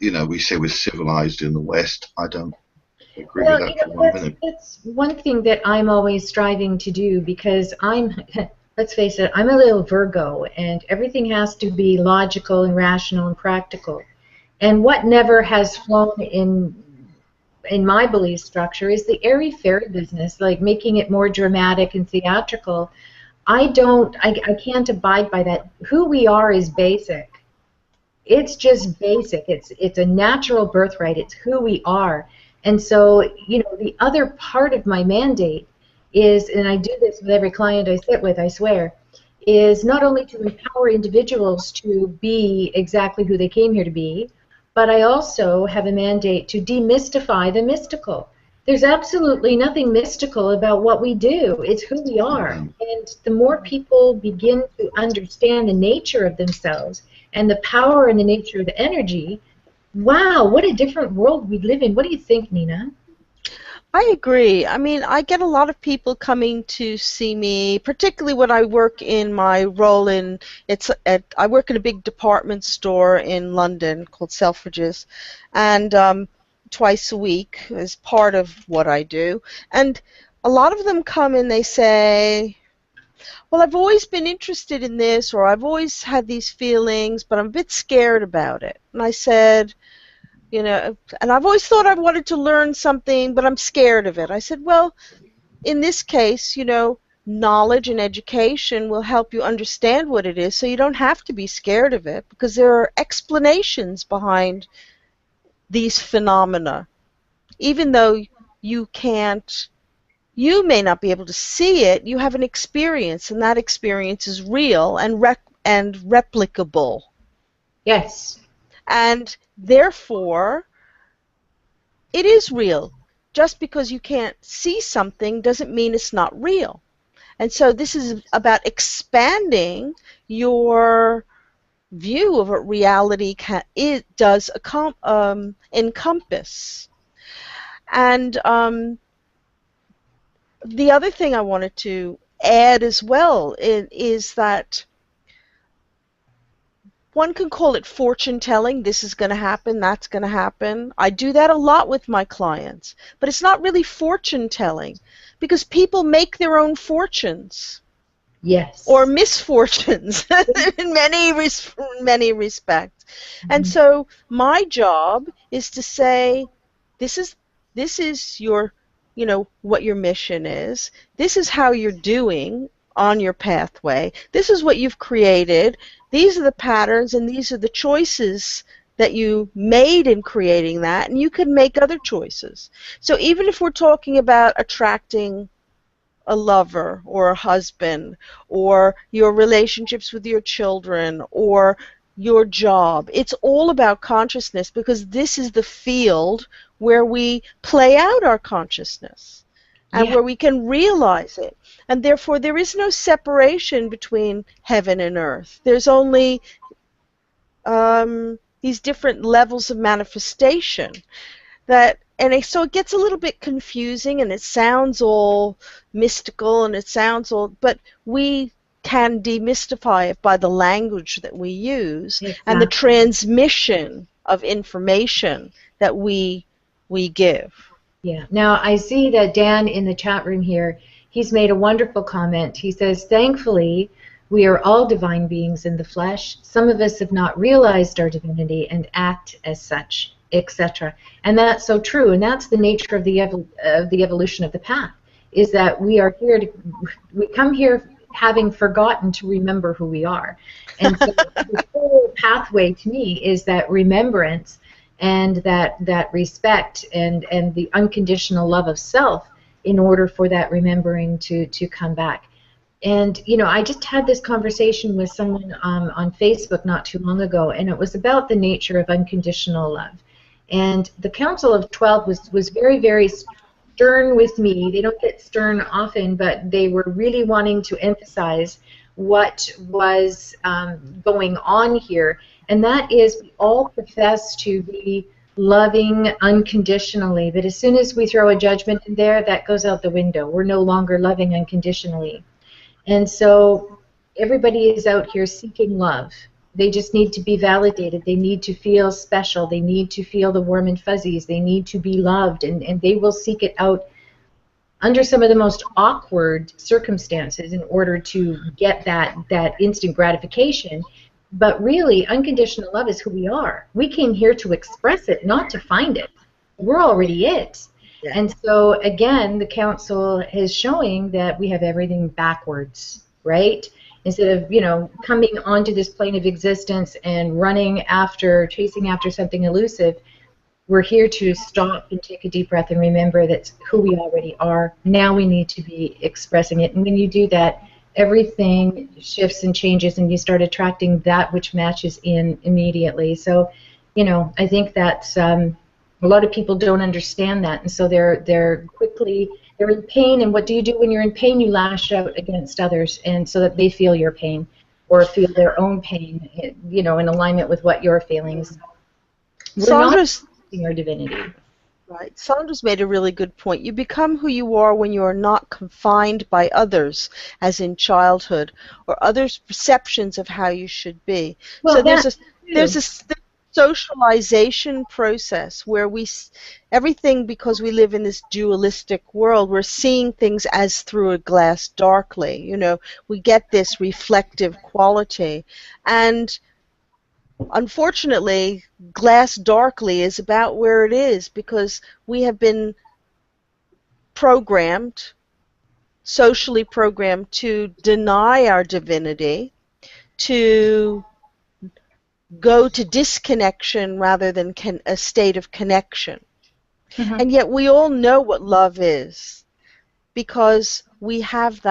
we say we're civilized in the West. I don't agree with that for 1 minute. That's one thing that I'm always striving to do, because let's face it, I'm a little Virgo, and everything has to be logical and rational and practical. And what never has flown in my belief structure is the airy-fairy business, like making it more dramatic and theatrical. I can't abide by that. Who we are is basic. It's just basic. It's a natural birthright. It's who we are. And so, the other part of my mandate is, and I do this with every client I sit with, I swear, is not only to empower individuals to be exactly who they came here to be, but I also have a mandate to demystify the mystical. There's absolutely nothing mystical about what we do. It's who we are. And the more people begin to understand the nature of themselves and the power and the nature of the energy, wow, what a different world we live in. What do you think, Nina? I agree. I mean, I get a lot of people coming to see me, particularly when I work in my role I work in a big department store in London called Selfridges, and twice a week as part of what I do. And a lot of them come and they say, well, I've always been interested in this, or I've always had these feelings, but I'm a bit scared about it. And I said, you know, and I've always thought I wanted to learn something, but I'm scared of it. I said, well, in this case, you know, knowledge and education will help you understand what it is, so you don't have to be scared of it, because there are explanations behind these phenomena. Even though you can't, you may not be able to see it, you have an experience, and that experience is real and replicable. Yes. And therefore, it is real. Just because you can't see something doesn't mean it's not real. And so this is about expanding your view of what reality does encompass. And the other thing I wanted to add as well is that one can call it fortune telling. This is going to happen, that's going to happen. I do that a lot with my clients. But it's not really fortune telling, because people make their own fortunes. Yes. Or misfortunes in many respects. Mm-hmm. And so my job is to say, this is your, you know, what your mission is. This is how you're doing on your pathway. This is what you've created. These are the patterns and these are the choices that you made in creating that, and you can make other choices. So even if we're talking about attracting a lover or a husband, or your relationships with your children, or your job, it's all about consciousness, because this is the field where we play out our consciousness and where we can realize it. And therefore there is no separation between heaven and earth. There's only these different levels of manifestation. So it gets a little bit confusing, and it sounds all mystical, and it sounds all, but we can demystify it by the language that we use. Exactly. And the transmission of information that we give. Yeah. Now I see that Dan in the chat room here, he's made a wonderful comment. He says, thankfully, we are all divine beings in the flesh. Some of us have not realized our divinity and act as such, etc. And that's so true, and that's the nature of the evolution of the path, is that we are here we come here having forgotten to remember who we are. And so the whole pathway to me is that remembrance and that respect and the unconditional love of self in order for that remembering to come back. And, you know, I just had this conversation with someone on Facebook not too long ago, and it was about the nature of unconditional love. And the Council of 12 was very, very stern with me. They don't get stern often, but they were really wanting to emphasize what was going on here. And that is, we all profess to be loving unconditionally, but as soon as we throw a judgment in there, that goes out the window. We're no longer loving unconditionally. And so everybody is out here seeking love. They just need to be validated. They need to feel special. They need to feel the warm and fuzzies. They need to be loved, and they will seek it out under some of the most awkward circumstances in order to get that instant gratification. But really, unconditional love is who we are. We came here to express it, not to find it. We're already it. Yeah. And so, again, the Council is showing that we have everything backwards, right? Instead of, you know, coming onto this plane of existence and chasing after something elusive, we're here to stop and take a deep breath and remember that's who we already are. Now we need to be expressing it. And when you do that, everything shifts and changes, and you start attracting that which matches in immediately. So, you know, I think that's a lot of people don't understand that, and so they're in pain. And what do you do when you're in pain? You lash out against others, and so that they feel your pain or feel their own pain, you know, in alignment with what you're feeling. We're not losing our divinity. Right. Sandra's made a really good point. You become who you are when you are not confined by others, as in childhood, or others' perceptions of how you should be. Well, so there's a socialization process where everything, because we live in this dualistic world, we're seeing things as through a glass darkly. You know, we get this reflective quality, and unfortunately, glass darkly is about where it is because we have been programmed, socially programmed, to deny our divinity, to go to disconnection rather than a state of connection. Mhm. And yet we all know what love is because we have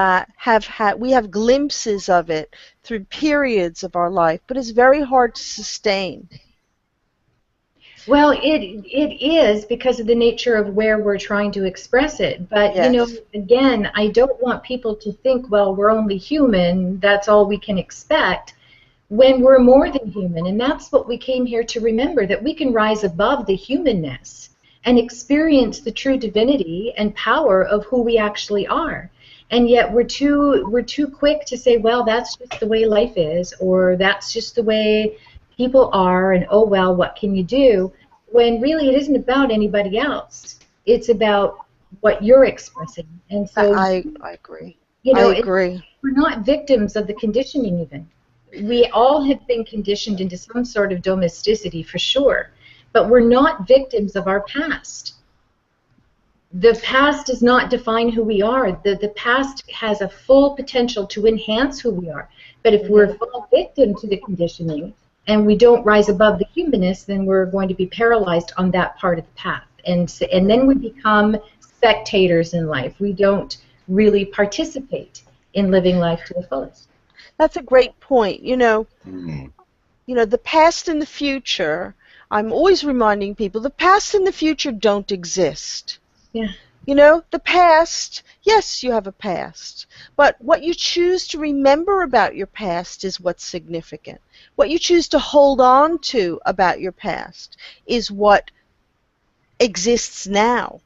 we have glimpses of it through periods of our life, but it's very hard to sustain. Well, it is because of the nature of where we're trying to express it. But, you know, Yes. again, I don't want people to think, well, we're only human, that's all we can expect, when we're more than human. And that's what we came here to remember, that we can rise above the humanness and experience the true divinity and power of who we actually are. And yet we're too quick to say, well, that's just the way life is, or that's just the way people are, and oh well, what can you do? When really it isn't about anybody else. It's about what you're expressing. And so, I agree. you I know, agree. we're not victims of the conditioning even. We all have been conditioned into some sort of domesticity for sure, but we're not victims of our past. The past does not define who we are. The past has a full potential to enhance who we are. But if we're a full victim to the conditioning and we don't rise above the humanness, then we're going to be paralyzed on that part of the path. And then we become spectators in life. We don't really participate in living life to the fullest. That's a great point. Mm. The past and the future, I'm always reminding people, the past and the future don't exist. Yeah. The past, yes, you have a past, but what you choose to remember about your past is what's significant. What you choose to hold on to about your past is what exists now.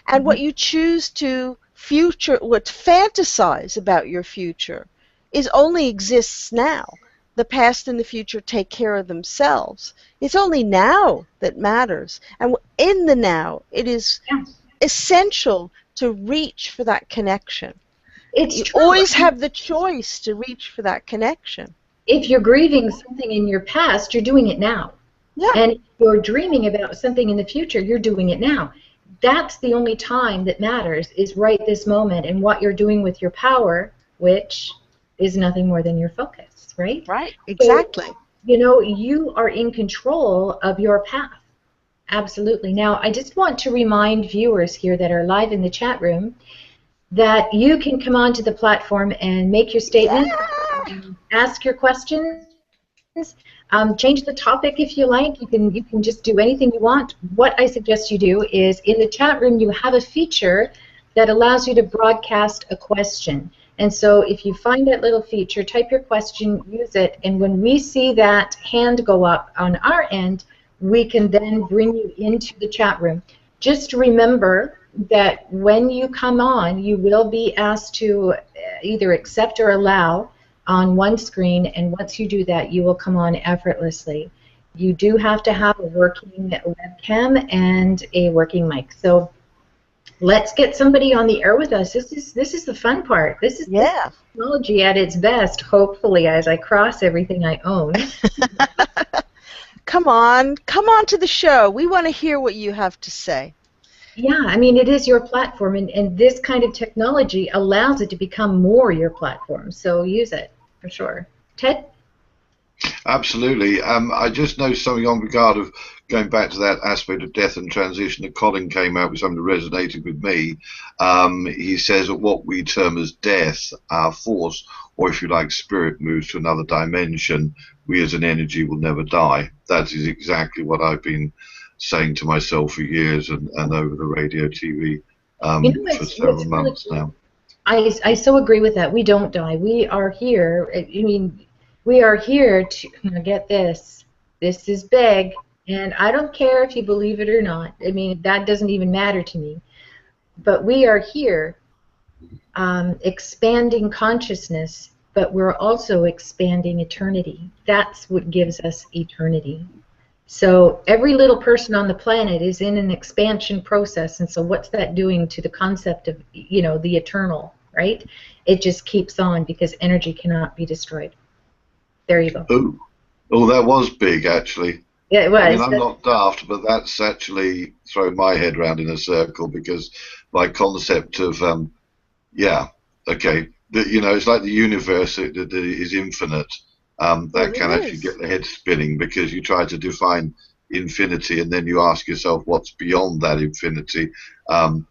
And what you choose to fantasize about your future is only exists now. The past and the future take care of themselves. It's only now that matters. And in the now, it is Yeah. essential to reach for that connection. It's You true. always have the choice to reach for that connection. If you're grieving something in your past, you're doing it now. Yeah, And if you're dreaming about something in the future, you're doing it now. That's the only time that matters, is right this moment and what you're doing with your power, which is nothing more than your focus, right? right, So, exactly. you are in control of your path. Absolutely. Now, I just want to remind viewers here that are live in the chat room that you can come onto the platform and make your statement, Yeah. ask your questions, change the topic if you like. You can just do anything you want. What I suggest you do is, in the chat room you have a feature that allows you to broadcast a question. And so if you find that little feature, type your question, use it, and when we see that hand go up on our end, we can then bring you into the chat room. Just remember that when you come on, you will be asked to either accept or allow on one screen, and once you do that, you will come on effortlessly. You do have to have a working webcam and a working mic. So let's get somebody on the air with us. This is the fun part. This is technology at its best, hopefully, as I cross everything I own. Come on to the show. We want to hear what you have to say. Yeah, I mean, it is your platform, and this kind of technology allows it to become more your platform, so use it, for sure. Ted? Absolutely. I just know something on regard of going back to that aspect of death and transition that Colin came out with, something that resonated with me. He says that what we term as death, our force, or if you like, spirit, moves to another dimension. We as an energy will never die. That is exactly what I've been saying to myself for years and over the radio, TV for several months now. I so agree with that. We don't die. We are here. I mean, we are here to get this. This is big, and I don't care if you believe it or not. I mean, that doesn't even matter to me. But we are here expanding consciousness, but we're also expanding eternity. That's what gives us eternity. So every little person on the planet is in an expansion process, and so what's that doing to the concept of, the eternal, right? It just keeps on because energy cannot be destroyed. There you go. Ooh. Oh, that was big, actually. Yeah, it I mean, was. I'm not daft, but that's actually thrown my head round in a circle because my concept of, yeah, okay, it's like the universe that is infinite. That Well, it can actually is. get the head spinning because you try to define infinity and then you ask yourself what's beyond that infinity.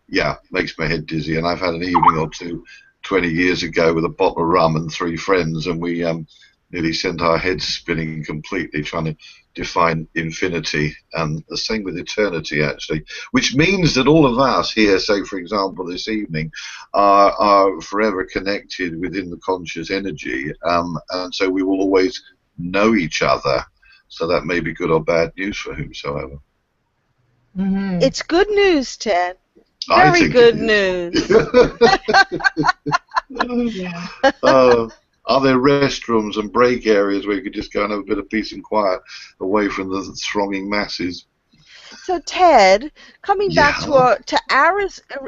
Yeah, makes my head dizzy. And I've had an evening or two 20 years ago with a bottle of rum and three friends, and we nearly sent our heads spinning completely trying to define infinity, and the same with eternity, actually, which means that all of us here, say, for example, this evening, are forever connected within the conscious energy, and so we will always know each other. So that may be good or bad news for whomsoever. Mm-hmm. It's good news, Ted. I Very think it good is. news. Yeah. Are there restrooms and break areas where you could just go and have a bit of peace and quiet away from the thronging masses? So, Ted, coming back Yeah. to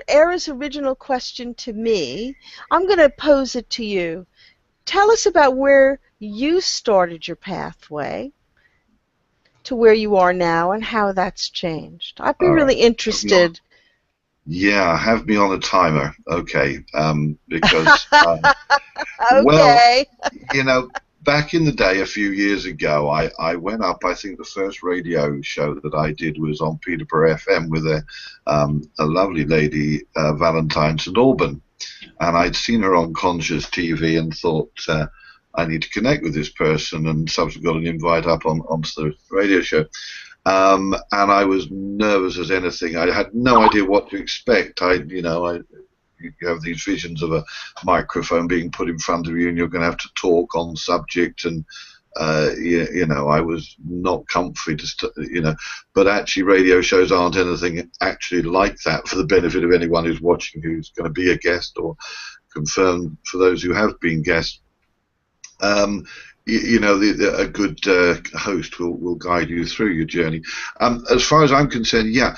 Ara's original question to me, I'm going to pose it to you. Tell us about where you started your pathway to where you are now and how that's changed. I'd be All right. really interested. Yeah, have me on a timer, okay? Because well, Okay. back in the day, a few years ago, I went up. I think the first radio show that I did was on Peterborough FM with a lovely lady, Valentine St Alban, and I'd seen her on Conscious TV and thought I need to connect with this person, and subsequently got an invite up onto the radio show. And I was nervous as anything. I had no idea what to expect. You have these visions of a microphone being put in front of you, and you're going to have to talk on subject, and I was not comfy but actually radio shows aren't anything actually like that, for the benefit of anyone who's watching, who's going to be a guest, or confirmed for those who have been guests. A good host will guide you through your journey. As far as I'm concerned, yeah,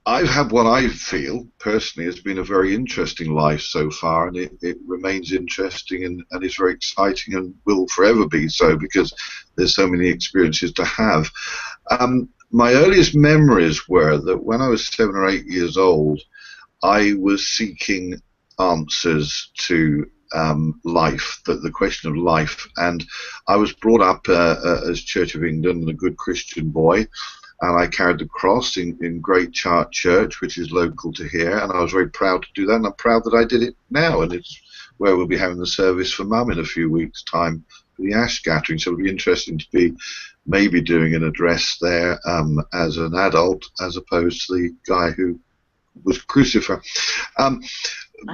I've had what I feel personally has been a very interesting life so far, and it remains interesting and is very exciting and will forever be so, because there's so many experiences to have. My earliest memories were that when I was 7 or 8 years old, I was seeking answers to life, the question of life, and I was brought up as Church of England and a good Christian boy, and I carried the cross in Great Chart Church, which is local to here, and I was very proud to do that, and I'm proud that I did it now, and it's where we'll be having the service for Mum in a few weeks' time for the ash scattering, so it'll be interesting to be maybe doing an address there as an adult, as opposed to the guy who was crucified.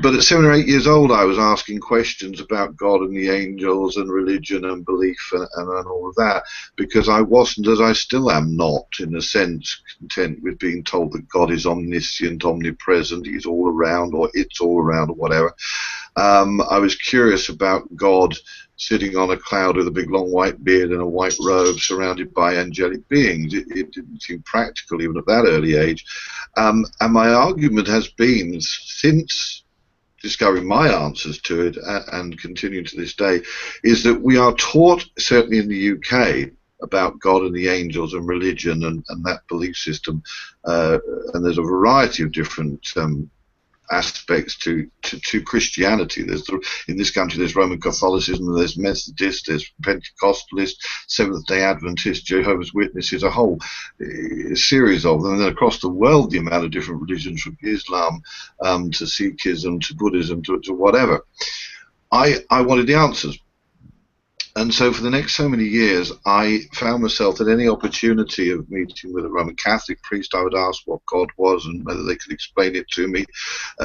But at 7 or 8 years old, I was asking questions about God and the angels and religion and belief and all of that, because I wasn't, as I still am not, in a sense, content with being told that God is omniscient, omnipresent, he's all around, or it's all around, or whatever. I was curious about God sitting on a cloud with a big long white beard and a white robe surrounded by angelic beings. It didn't seem practical even at that early age. And my argument has been, since discovering my answers to it and continuing to this day, is that we are taught, certainly in the UK, about God and the angels and religion and that belief system. And there's a variety of different aspects to Christianity. In this country, there's Roman Catholicism, there's Methodist, there's Pentecostalist, Seventh-day Adventist, Jehovah's Witnesses, a whole series of them. And then across the world, the amount of different religions, from Islam to Sikhism to Buddhism to whatever. I wanted the answers. And so for the next so many years, I found myself at any opportunity of meeting with a Roman Catholic priest, I would ask what God was and whether they could explain it to me.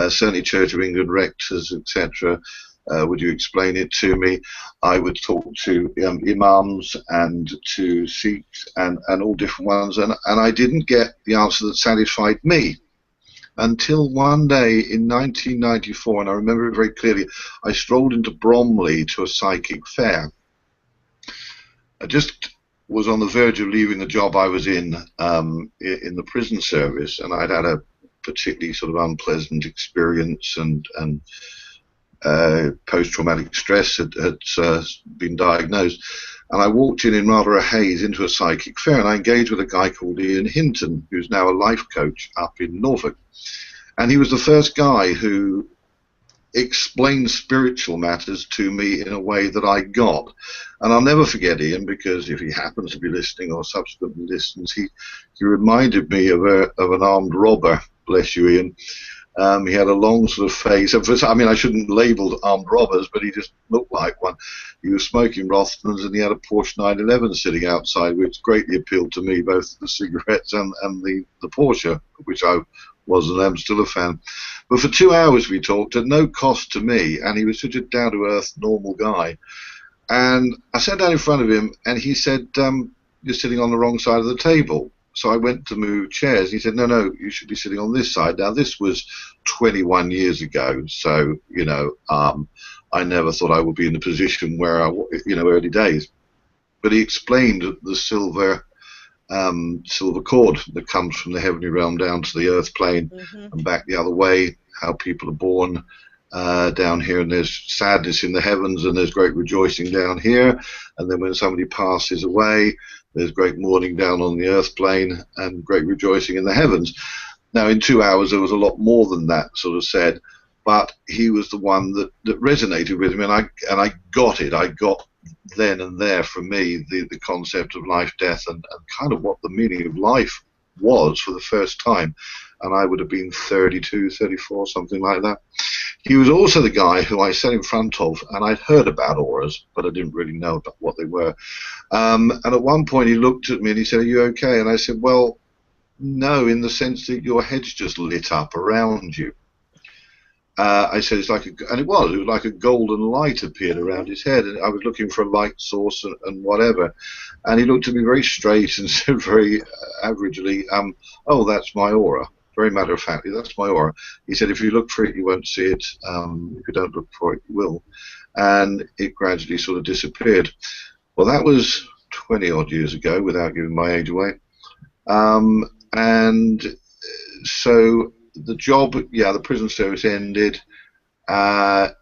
Certainly Church of England rectors, etc. Would you explain it to me? I would talk to imams and to Sikhs and all different ones, and I didn't get the answer that satisfied me. Until one day in 1994, and I remember it very clearly, I strolled into Bromley to a psychic fair. I just was on the verge of leaving the job I was in the prison service, and I'd had a particularly sort of unpleasant experience, and post-traumatic stress had been diagnosed. And I walked in rather a haze into a psychic fair, and I engaged with a guy called Ian Hinton, who's now a life coach up in Norfolk. And he was the first guy who explained spiritual matters to me in a way that I got. And I'll never forget Ian, because if he happens to be listening or subsequently listens, he reminded me of an armed robber, bless you, Ian. He had a long sort of face. I mean, I shouldn't label armed robbers, but he just looked like one. He was smoking Rothmans, and he had a Porsche 911 sitting outside, which greatly appealed to me, both the cigarettes and the Porsche, which I was and am still a fan. But for 2 hours we talked at no cost to me, and he was such a down-to-earth, normal guy. And I sat down in front of him, and he said, "You're sitting on the wrong side of the table." So I went to move chairs. He said, no, you should be sitting on this side. Now, this was 21 years ago, so, I never thought I would be in a position where early days. But he explained the silver cord that comes from the heavenly realm down to the earth plane and back the other way, how people are born down here, and there's sadness in the heavens, and there's great rejoicing down here. And then when somebody passes away, there's great mourning down on the earth plane and great rejoicing in the heavens. Now, in 2 hours, there was a lot more than that sort of said, but he was the one that resonated with me, and I got it. I got then and there, for me, the concept of life, death, and kind of what the meaning of life was for the first time. And I would have been 32, 34, something like that. He was also the guy who I sat in front of, and I'd heard about auras, but I didn't really know about what they were. And at one point he looked at me and he said, "Are you okay?" And I said, "Well, no, in the sense that your head's just lit up around you." I said, "It's like and it was like a golden light appeared around his head, and I was looking for a light source and whatever." And he looked at me very straight and said very averagely, "Oh, that's my aura." Very matter-of-factly, "That's my aura." He said, "If you look for it, you won't see it. If you don't look for it, you will." And it gradually sort of disappeared. Well, that was 20-odd years ago, without giving my age away. And so the job, the prison service ended, came out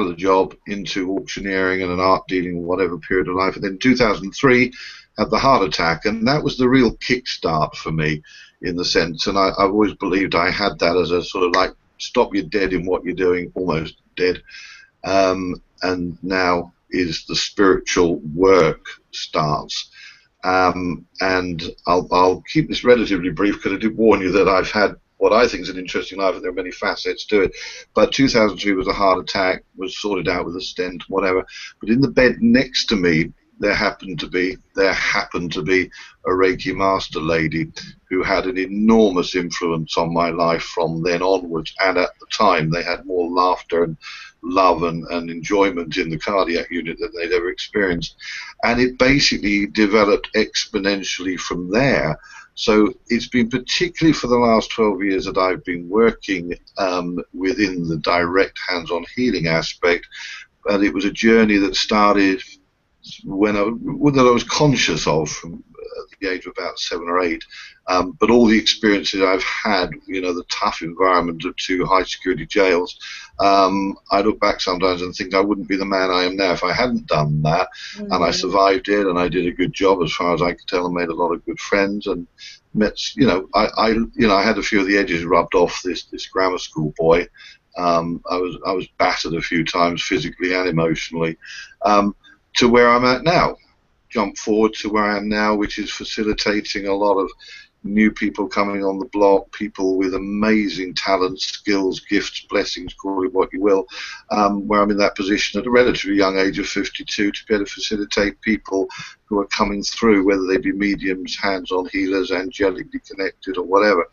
of the job into auctioneering and an art dealing, whatever period of life. And then in 2003, had the heart attack, and that was the real kickstart for me, in the sense, and I've always believed I had that as a sort of like, stop you dead in what you're doing, almost dead, and now is the spiritual work starts. And I'll keep this relatively brief, because I did warn you that I've had what I think is an interesting life, and there are many facets to it. But 2003 was a heart attack, was sorted out with a stent, whatever. But in the bed next to me, there happened to be a Reiki master lady who had an enormous influence on my life from then onwards. And at the time, they had more laughter and love and enjoyment in the cardiac unit than they'd ever experienced. And it basically developed exponentially from there. So it's been particularly for the last 12 years that I've been working within the direct hands-on healing aspect. And it was a journey that started when I was conscious of from the age of about 7 or 8, but all the experiences I've had, the tough environment of 2 high security jails, I look back sometimes and think I wouldn't be the man I am now if I hadn't done that. And I survived it, and I did a good job as far as I could tell, and made a lot of good friends, and met, I had a few of the edges rubbed off this grammar school boy. I was battered a few times physically and emotionally. To where I'm at now, jump forward to where I am now, which is facilitating a lot of new people coming on the block, people with amazing talents, skills, gifts, blessings, call it what you will, where I'm in that position at a relatively young age of 52 to be able to facilitate people who are coming through, whether they be mediums, hands-on healers, angelically connected, or whatever.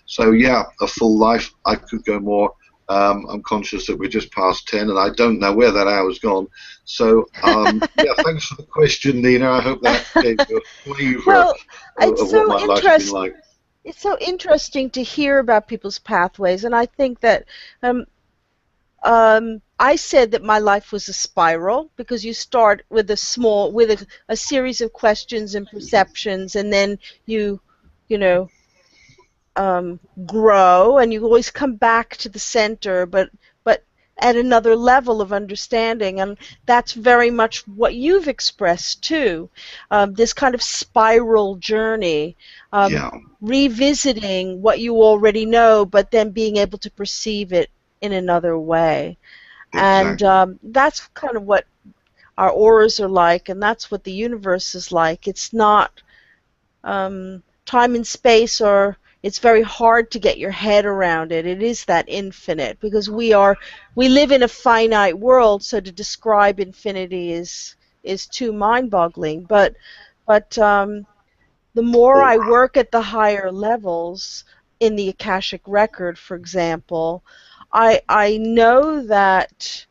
So yeah, a full life. I could go more. I'm conscious that we're just past 10, and I don't know where that hour's gone. So, thanks for the question, Nina. I hope that gave you a flavour of what my life's been like. It's so interesting to hear about people's pathways, and I think that I said that my life was a spiral, because you start with a series of questions and perceptions, and then you grow, and you always come back to the center, but at another level of understanding, and that's very much what you've expressed too. This kind of spiral journey, Yeah, revisiting what you already know, but then being able to perceive it in another way. And exactly. that's kind of what our auras are like, and that's what the universe is like. It's not time and space, or it's very hard to get your head around it. It is that infinite, because we live in a finite world, so to describe infinity is too mind-boggling. But the more I work at the higher levels in the Akashic record, for example, I know that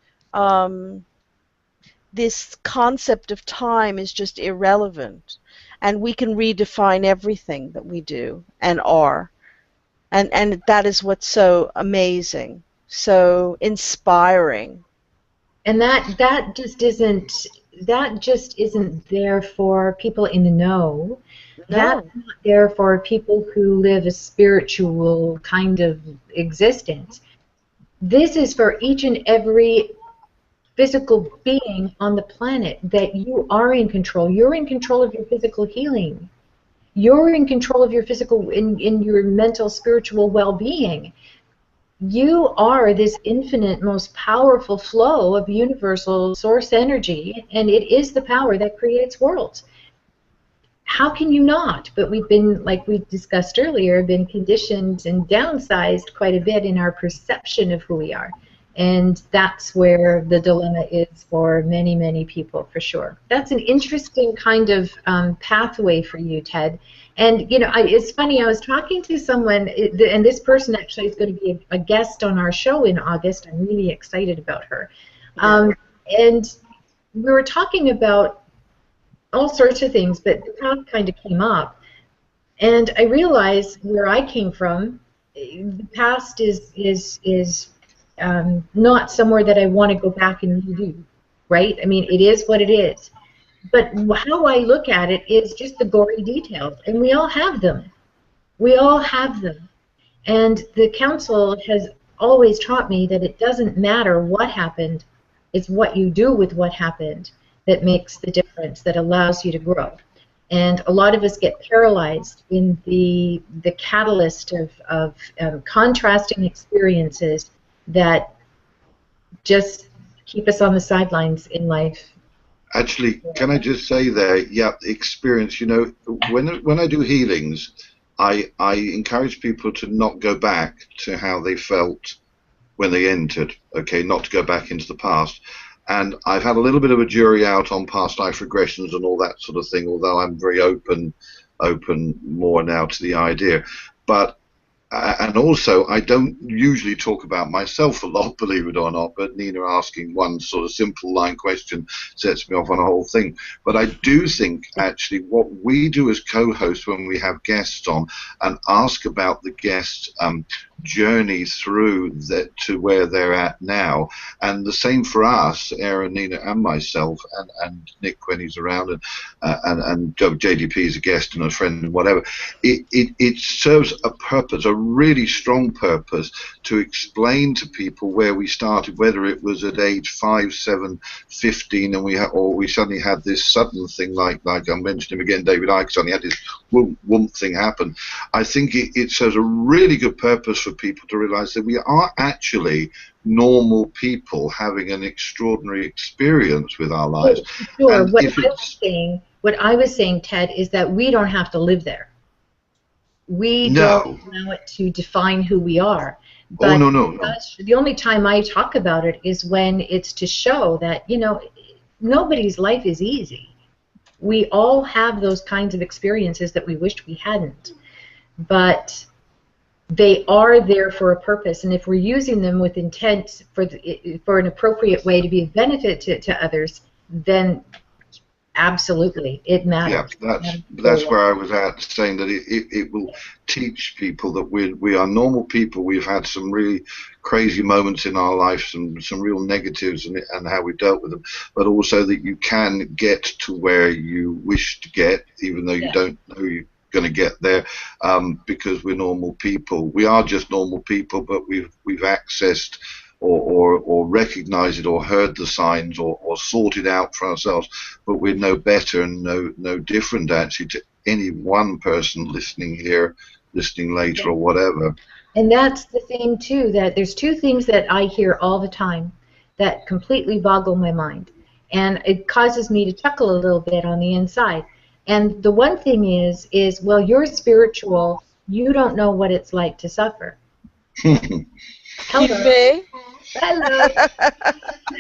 this concept of time is just irrelevant, and we can redefine everything that we do and are, and that is what's so amazing, so inspiring. And that just isn't there for people in the know. That's No, not there for people who live a spiritual kind of existence. This is for each and every physical being on the planet, that you are in control. You're in control of your physical healing. You're in control of your physical, in your mental, spiritual well-being. You are this infinite, most powerful flow of universal source energy, and it is the power that creates worlds. How can you not? But we've been, like we discussed earlier, been conditioned and downsized quite a bit in our perception of who we are. And that's where the dilemma is for many, many people, for sure. That's an interesting kind of pathway for you, Ted. And, it's funny, I was talking to someone, and this person actually is going to be a guest on our show in August. I'm really excited about her. yeah, And we were talking about all sorts of things, but the path kind of came up. And I realized where I came from, the past is not somewhere that I want to go back and redo, right? I mean, it is what it is. But how I look at it is just the gory details, and we all have them. We all have them. And the council has always taught me that it doesn't matter what happened, it's what you do with what happened that makes the difference, that allows you to grow. And a lot of us get paralyzed in the catalyst of contrasting experiences that just keep us on the sidelines in life. Actually, can I just say there, yeah, experience, when I do healings, I encourage people to not go back to how they felt when they entered, okay, not to go back into the past. And I've had a little bit of a jury out on past life regressions and all that sort of thing, although I'm very open more now to the idea. But and also, I don't usually talk about myself a lot, believe it or not, but Nina asking one sort of simple line question sets me off on a whole thing. But I do think, actually, what we do as co-hosts when we have guests on and ask about the guests' journey through that to where they're at now, and the same for us, Aaron, Nina, and myself, and Nick when he's around, and JDP is a guest and a friend and whatever, it serves a purpose, a really strong purpose, to explain to people where we started, whether it was at age 5, 7, 15, and we suddenly had this sudden thing, like I mentioned him again, David Icke suddenly had this whoomp thing happen. I think it serves a really good purpose for people to realize that we are actually normal people having an extraordinary experience with our lives. Sure. And if it's What I was saying, Ted, is that we don't have to live there. We don't no, allow it to define who we are. oh But no, the only time I talk about it is when it's to show that, nobody's life is easy. We all have those kinds of experiences that we wished we hadn't. But they are there for a purpose, and if we're using them with intent for an appropriate way to be of benefit to others, then absolutely, it matters. yeah, that's where I was at, saying that it will teach people that we are normal people. We've had some really crazy moments in our life, some real negatives, and how we dealt with them, but also that you can get to where you wish to get, even though you don't know you're going to get there, because we're normal people. We are just normal people, but we've accessed or recognize it or heard the signs or sort it out for ourselves, but we're no better and no different actually to any one person listening here, listening later, or whatever. And that's the thing too, that there's two things that I hear all the time that completely boggle my mind, and it causes me to chuckle a little bit on the inside. And the one thing is well, you're spiritual, you don't know what it's like to suffer. Excuse me? Hello.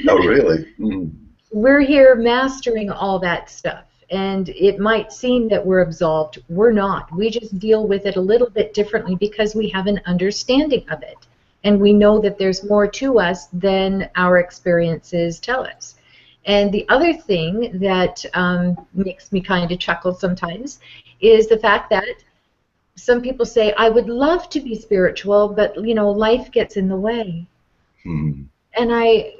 Oh, really? Mm. We're here mastering all that stuff, and it might seem that we're absolved. We're not. We just deal with it a little bit differently because we have an understanding of it, and we know that there's more to us than our experiences tell us. And the other thing that makes me kind of chuckle sometimes is the fact that some people say, I would love to be spiritual, but, you know, life gets in the way. Mm. And I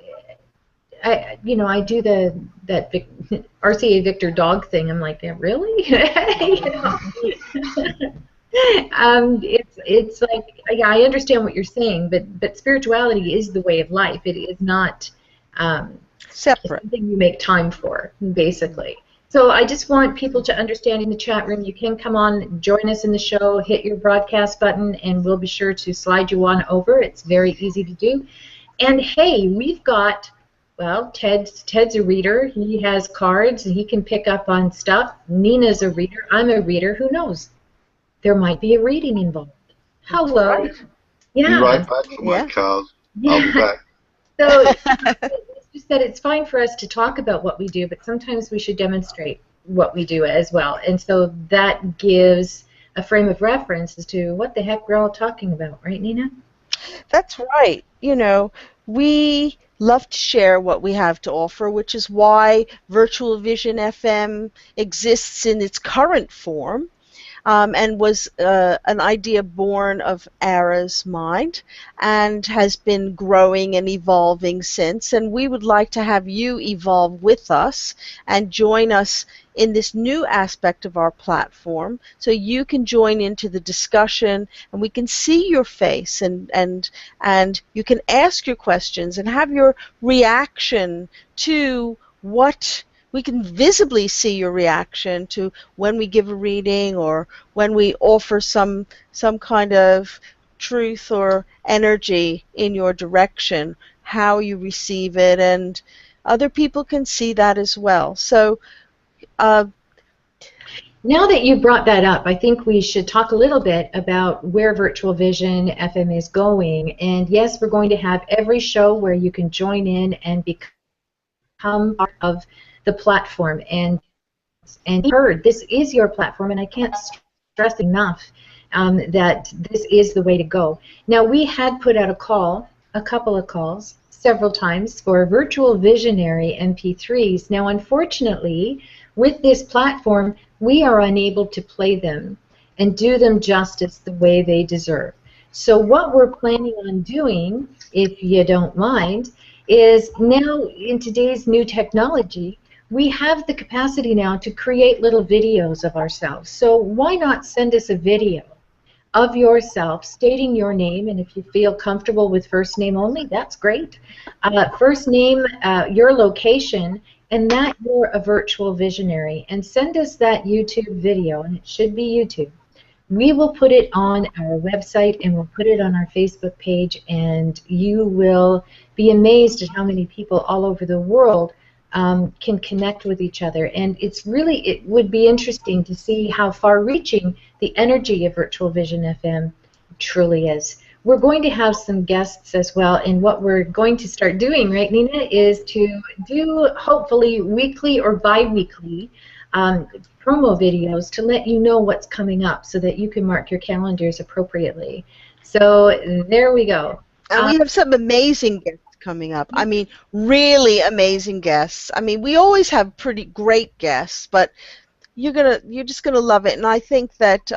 do that RCA Victor dog thing. I'm like, yeah, really? It's like, yeah, I understand what you're saying, but spirituality is the way of life. It is not Separate. something you make time for, basically. So I just want people to understand in the chat room, you can come on, join us in the show, hit your broadcast button, and we'll be sure to slide you on over. It's very easy to do. And hey, we've got, well, Ted's a reader. He has cards. He can pick up on stuff. Nina's a reader. I'm a reader. Who knows? There might be a reading involved. Hello. Right. Yeah. Be right back for my cars. Yeah. I'll be back. So it's just that it's fine for us to talk about what we do, but sometimes we should demonstrate what we do as well. And so that gives a frame of reference as to what the heck we're all talking about, right, Nina? That's right. You know, we love to share what we have to offer, which is why Virtual Vision FM exists in its current form. And was an idea born of Ara's mind and has been growing and evolving since. And we would like to have you evolve with us and join us in this new aspect of our platform so you can join into the discussion and we can see your face and you can ask your questions and have your reaction to what we can visibly see your reaction to when we give a reading or when we offer some kind of truth or energy in your direction, how you receive it, and other people can see that as well. So now that you brought that up, I think we should talk a little bit about where Virtual Vision FM is going. And yes, we're going to have every show where you can join in and become part of the platform and heard. This is your platform, and I can't stress enough that this is the way to go. Now, we had put out a couple of calls, several times for virtual visionary MP3s. Now, unfortunately, with this platform, we are unable to play them and do them justice the way they deserve. So what we're planning on doing, if you don't mind, is now in today's new technology, we have the capacity now to create little videos of ourselves. So why not send us a video of yourself stating your name, and if you feel comfortable with first name only, that's great. First name, your location, and that you're a virtual visionary, and send us that YouTube video, and it should be YouTube. We will put it on our website and we'll put it on our Facebook page, and you will be amazed at how many people all over the world can connect with each other. And it would be interesting to see how far-reaching the energy of Virtual Vision FM truly is. We're going to have some guests as well, and what we're going to start doing, right, Nina, is to do hopefully weekly or bi-weekly promo videos to let you know what's coming up so that you can mark your calendars appropriately. So there we go. And we have some amazing guests coming up. I mean, really amazing guests. I mean, we always have pretty great guests, but you're just gonna love it. And I think that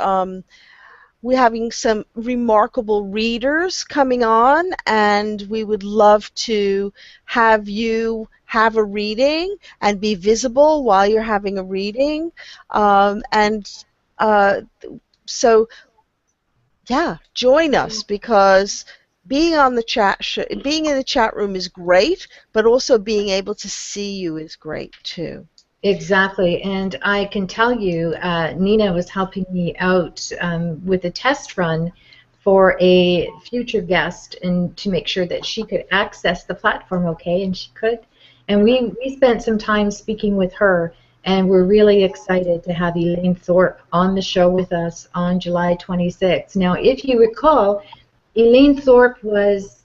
we're having some remarkable readers coming on, and we would love to have you have a reading and be visible while you're having a reading. So, yeah, join us because being on the being in the chat room is great, but also being able to see you is great too. Exactly, and I can tell you, Nina was helping me out with a test run for a future guest, and to make sure that she could access the platform okay, and she could. And we spent some time speaking with her, and we're really excited to have Elaine Thorpe on the show with us on July 26th. Now, if you recall, Elaine Thorpe was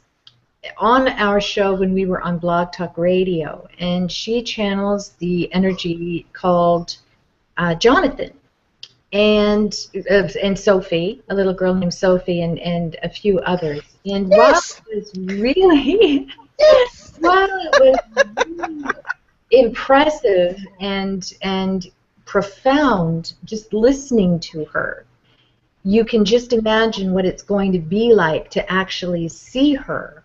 on our show when we were on Blog Talk Radio, and she channels the energy called Jonathan and Sophie, a little girl named Sophie, and a few others. And Yes. while it was really, while it was really impressive and profound, just listening to her, you can just imagine what it's going to be like to actually see her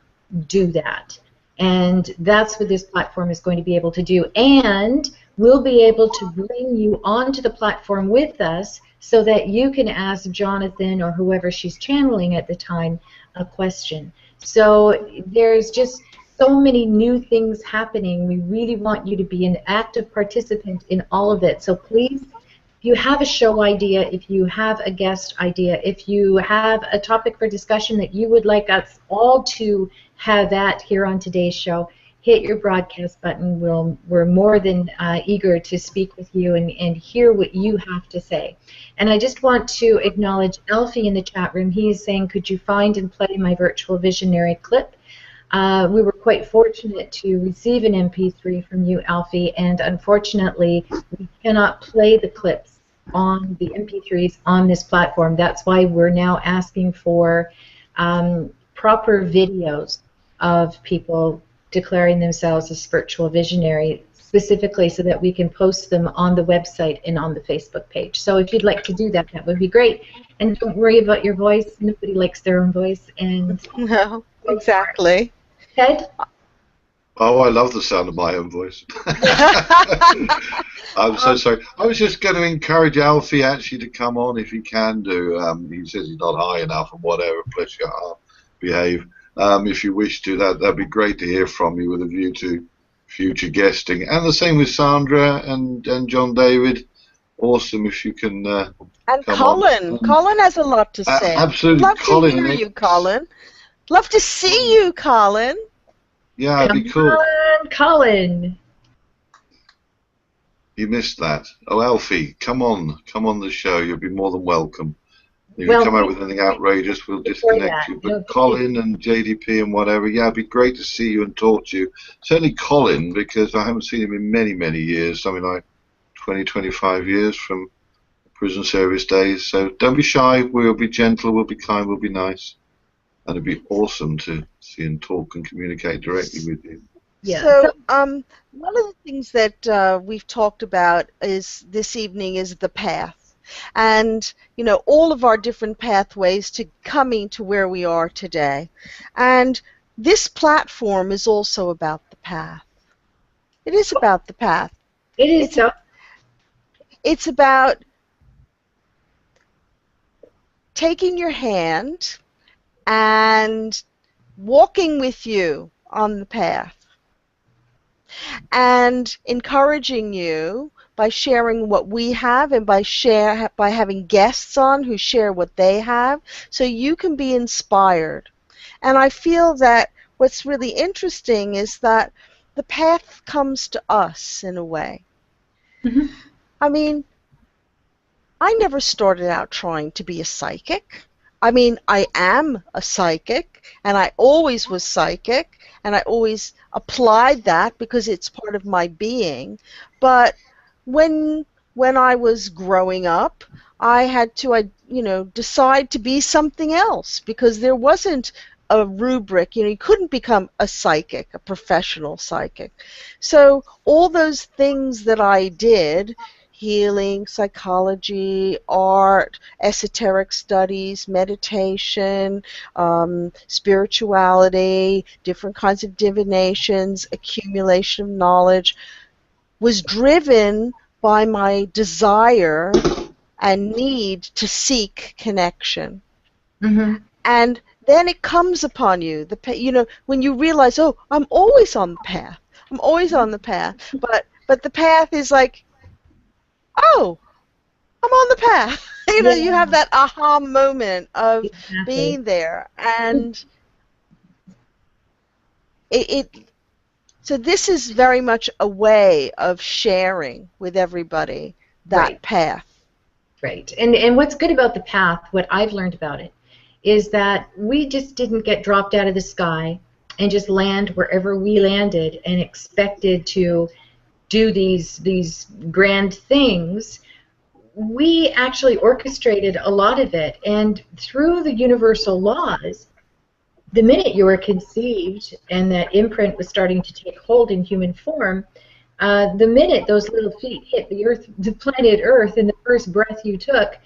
do that. And that's what this platform is going to be able to do. And we'll be able to bring you onto the platform with us so that you can ask Jonathan or whoever she's channeling at the time a question. So there's just so many new things happening. We really want you to be an active participant in all of it. So please, if you have a show idea, if you have a guest idea, if you have a topic for discussion that you would like us all to have at here on today's show, hit your broadcast button. We're more than eager to speak with you and hear what you have to say. And I just want to acknowledge Alfie in the chat room. He is saying, could you find and play my virtual visionary clip? We were quite fortunate to receive an MP3 from you, Alfie, and unfortunately we cannot play the clips on the MP3s on this platform. That's why we're now asking for proper videos of people declaring themselves as spiritual visionary, specifically so that we can post them on the website and on the Facebook page. So if you'd like to do that, that would be great. And don't worry about your voice. Nobody likes their own voice. And no, exactly. Ted? Oh, I love the sound of my own voice. I'm so sorry. I was just going to encourage Alfie actually to come on if he can do. He says he's not high enough and whatever. Bless your heart. Behave. If you wish to, that'd be great to hear from you with a view to future guesting. And the same with Sandra and John David. Awesome if you can. And come Colin. on. Colin has a lot to say. Absolutely, Love Colin. to hear you, Colin. Love to see you, Colin. Yeah, it'd be cool. Come on, Colin. You missed that. Oh, Alfie, come on the show. You'll be more than welcome. If you come out with anything outrageous, we'll disconnect you. But Colin and JDP and whatever, yeah, it'd be great to see you and talk to you. Certainly Colin, because I haven't seen him in many, many years, something like 20, 25 years from prison service days. So don't be shy. We'll be gentle, we'll be kind, we'll be nice. And it'd be awesome to see and talk and communicate directly with you. Yeah. So, one of the things that we've talked about is this evening is the path, and you know, all of our different pathways to coming to where we are today, and this platform is also about the path. It is about the path. It is. It's about taking your hand and walking with you on the path and encouraging you by sharing what we have and by having guests on who share what they have so you can be inspired. And I feel that what's really interesting is that the path comes to us in a way. Mm-hmm. I mean, I never started out trying to be a psychic. I mean, I am a psychic, and I always was psychic, and I always applied that because it's part of my being. But when I was growing up, I had to, decide to be something else because there wasn't a rubric. You couldn't become a psychic, a professional psychic. So all those things that I did, healing, psychology, art, esoteric studies, meditation, spirituality, different kinds of divinations, accumulation of knowledge, was driven by my desire and need to seek connection. Mm-hmm. And then it comes upon you. When you realize, oh, I'm always on the path. I'm always on the path. But the path is like, oh, I'm on the path. You have that aha moment of being there, and so this is very much a way of sharing with everybody that path. Right. And what's good about the path, what I've learned about it, is that we just didn't get dropped out of the sky and just land wherever we landed and expected to do these grand things. We actually orchestrated a lot of it, and through the universal laws, the minute you were conceived and that imprint was starting to take hold in human form, the minute those little feet hit the earth, the planet Earth, and the first breath you took,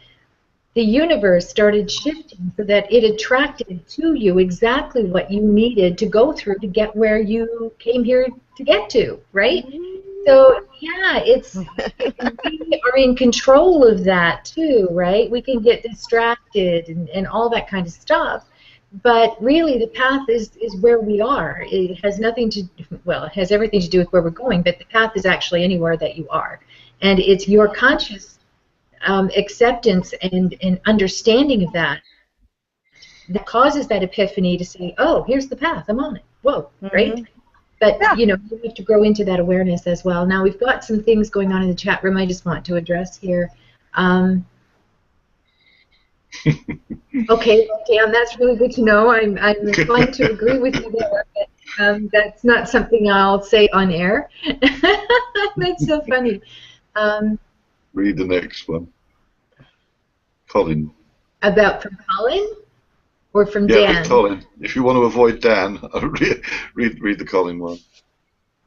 the universe started shifting so that it attracted to you exactly what you needed to go through to get where you came here to get to, right? So, yeah, we are in control of that too, right? We can get distracted and all that kind of stuff. But really, the path is where we are. It has nothing to, well, it has everything to do with where we're going, but the path is actually anywhere that you are. And it's your conscious acceptance and understanding of that causes that epiphany to say, oh, here's the path, I'm on it. Whoa, right? But, you have to grow into that awareness as well. Now, we've got some things going on in the chat room I just want to address here. Okay, Dan, that's really good to know. I'm inclined to agree with you there, but that's not something I'll say on air. That's so funny. Read the next one. Colin. From Colin? Or from Dan? Yeah, Colin. If you want to avoid Dan, read the Colin one.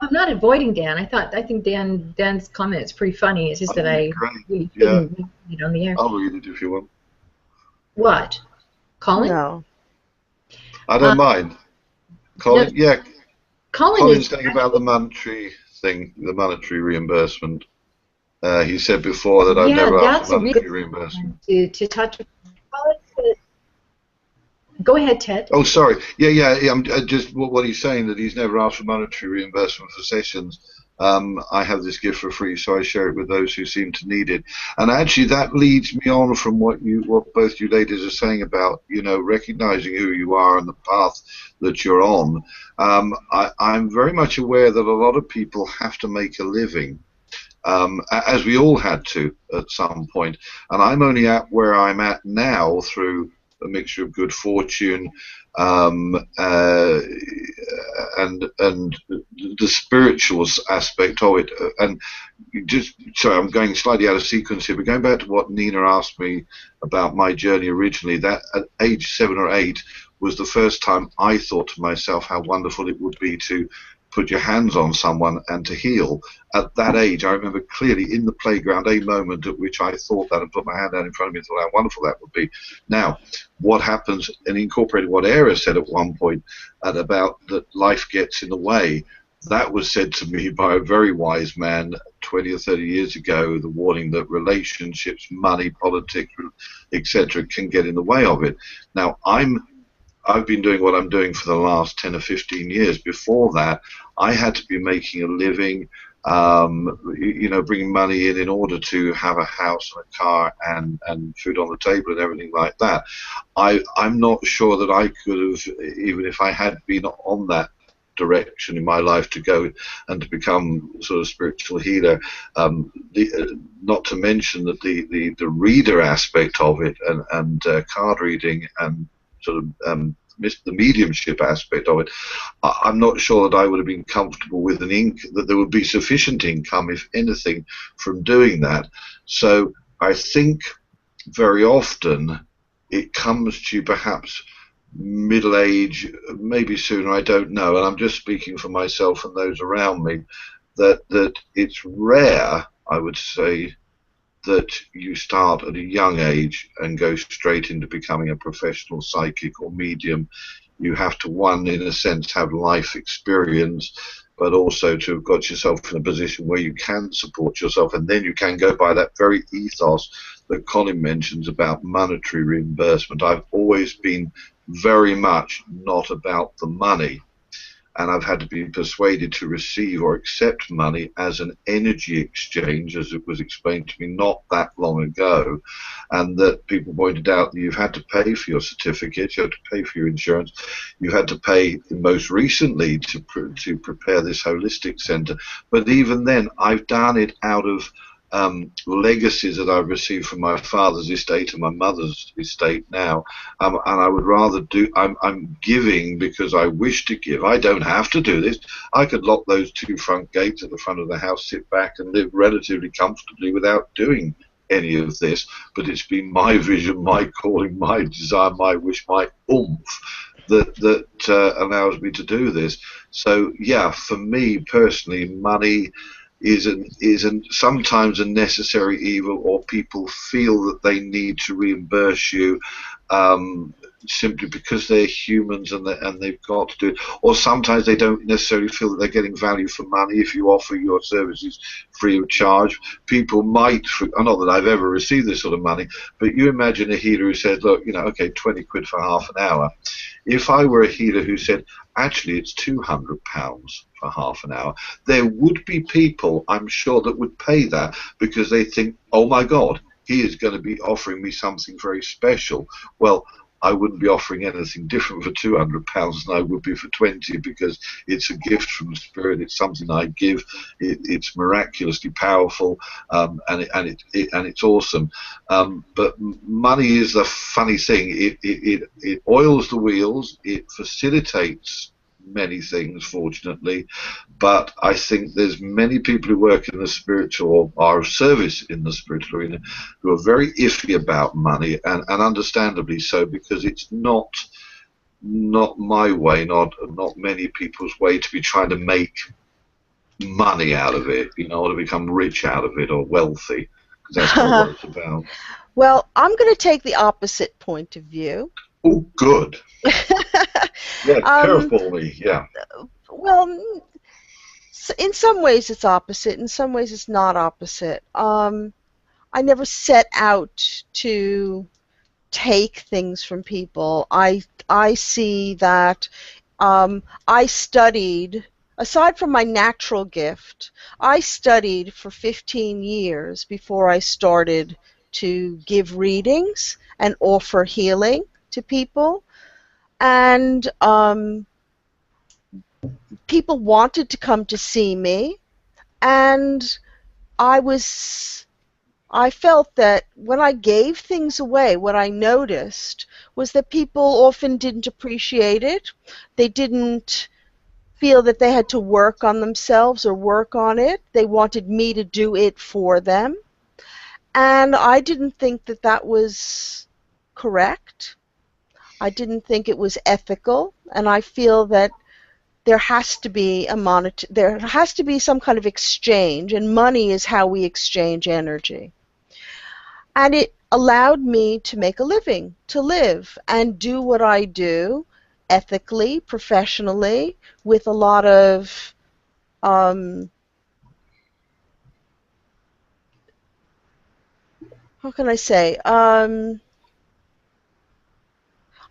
I'm not avoiding Dan. I think Dan's comment is pretty funny. It's just that I really couldn't read it on the air. I'll read it if you want. What? Colin? No. I don't mind. Colin, no, Colin's saying about the monetary thing, the monetary reimbursement. He said before that I've never asked for monetary reimbursement. To touch upon. Go ahead, Ted. Oh, sorry. Yeah. I'm just what he's saying, that he's never asked for monetary reimbursement for sessions. I have this gift for free, so I share it with those who seem to need it. And actually, that leads me on from what both you ladies are saying about, recognizing who you are and the path that you're on. I'm very much aware that a lot of people have to make a living, as we all had to at some point. And I'm only at where I'm at now through a mixture of good fortune and the spiritual aspect of it. And sorry, I'm going slightly out of sequence here, but going back to what Nina asked me about my journey originally, that at age 7 or 8 was the first time I thought to myself how wonderful it would be to put your hands on someone and to heal. At that age, I remember clearly in the playground a moment at which I thought that and put my hand down in front of me and thought how wonderful that would be. Now, what happens, and incorporating what Era said at one point about that life gets in the way, that was said to me by a very wise man 20 or 30 years ago, the warning that relationships, money, politics, etc. can get in the way of it. Now, I've been doing what I'm doing for the last 10 or 15 years. Before that, I had to be making a living, bringing money in order to have a house and a car and food on the table and everything like that. I'm not sure that I could have, even if I had been on that direction in my life to go and to become sort of spiritual healer, not to mention that the reader aspect of it and card reading and sort of the mediumship aspect of it, I'm not sure that I would have been comfortable with that there would be sufficient income, if anything, from doing that. So I think very often it comes to perhaps middle age, maybe sooner, I don't know, and I'm just speaking for myself and those around me, that it's rare, I would say, that you start at a young age and go straight into becoming a professional psychic or medium. You have to, one, in a sense, have life experience, but also to have got yourself in a position where you can support yourself, and then you can go by that very ethos that Colin mentions about monetary reimbursement. I've always been very much not about the money. And I've had to be persuaded to receive or accept money as an energy exchange, as it was explained to me not that long ago, and that people pointed out that you've had to pay for your certificate, you had to pay for your insurance, you had to pay most recently to prepare this holistic center. But even then, I've done it out of legacies that I've received from my father's estate and my mother's estate now, and I would rather do. I'm giving because I wish to give. I don't have to do this. I could lock those 2 front gates at the front of the house, sit back, and live relatively comfortably without doing any of this. But it's been my vision, my calling, my desire, my wish, my oomph that allows me to do this. So yeah, for me personally, money isn't sometimes a necessary evil, or people feel that they need to reimburse you simply because they're humans and they've got to do it. Or sometimes they don't necessarily feel that they're getting value for money if you offer your services free of charge. People might, not that I've ever received this sort of money, but you imagine a healer who said, look, okay, 20 quid for half an hour. If I were a healer who said, actually it's £200 for half an hour, there would be people, I'm sure, that would pay that because they think, oh my God, he is going to be offering me something very special. Well, I wouldn't be offering anything different for £200 than I would be for 20, because it's a gift from the Spirit. It's something I give. It's miraculously powerful, and it's awesome. But money is a funny thing. It oils the wheels. It facilitates many things, fortunately, but I think there's many people who work in the spiritual, or are of service in the spiritual arena, who are very iffy about money, and understandably so, because it's not my way, not many people's way, to be trying to make money out of it, or to become rich out of it or wealthy, because that's not what it's about. Well, I'm going to take the opposite point of view. Oh, good. Yeah, curveball me, yeah. Well, in some ways it's opposite. In some ways it's not opposite. I never set out to take things from people. I see that I studied, aside from my natural gift, I studied for 15 years before I started to give readings and offer healing to people. And people wanted to come to see me, and I felt that when I gave things away, what I noticed was that people often didn't appreciate it. They didn't feel that they had to work on themselves or work on it. They wanted me to do it for them. And I didn't think that that was correct. I didn't think it was ethical, and I feel that there has to be there has to be some kind of exchange, and money is how we exchange energy. And it allowed me to make a living, to live, and do what I do ethically, professionally, with a lot of how can I say?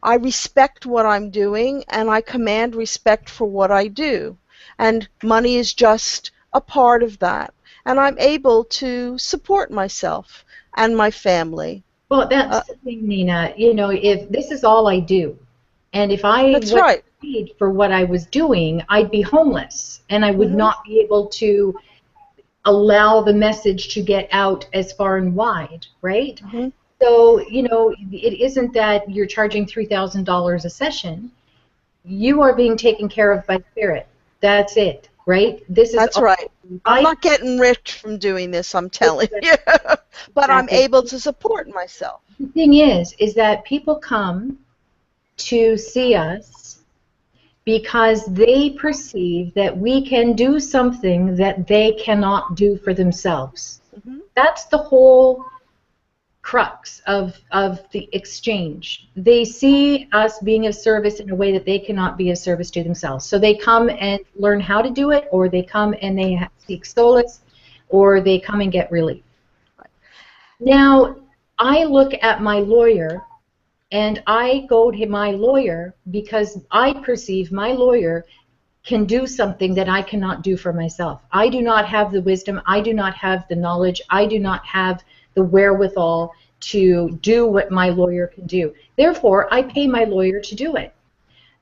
I respect what I'm doing, and I command respect for what I do. And money is just a part of that. And I'm able to support myself and my family. Well, that's the thing, Nina. If this is all I do, and if I was paid for what I was doing, I'd be homeless, and I would not be able to allow the message to get out as far and wide, right? So, it isn't that you're charging $3,000 a session. You are being taken care of by Spirit. That's it, right? That's right. I'm not getting rich from doing this, I'm telling you. But I'm able to support myself. The thing is that people come to see us because they perceive that we can do something that they cannot do for themselves. That's the whole crux of the exchange. They see us being of service in a way that they cannot be of service to themselves. So they come and learn how to do it, or they come and they seek solace, or they come and get relief. Now, I look at my lawyer and I go to my lawyer because I perceive my lawyer can do something that I cannot do for myself. I do not have the wisdom, I do not have the knowledge, I do not have the wherewithal to do what my lawyer can do. Therefore, I pay my lawyer to do it.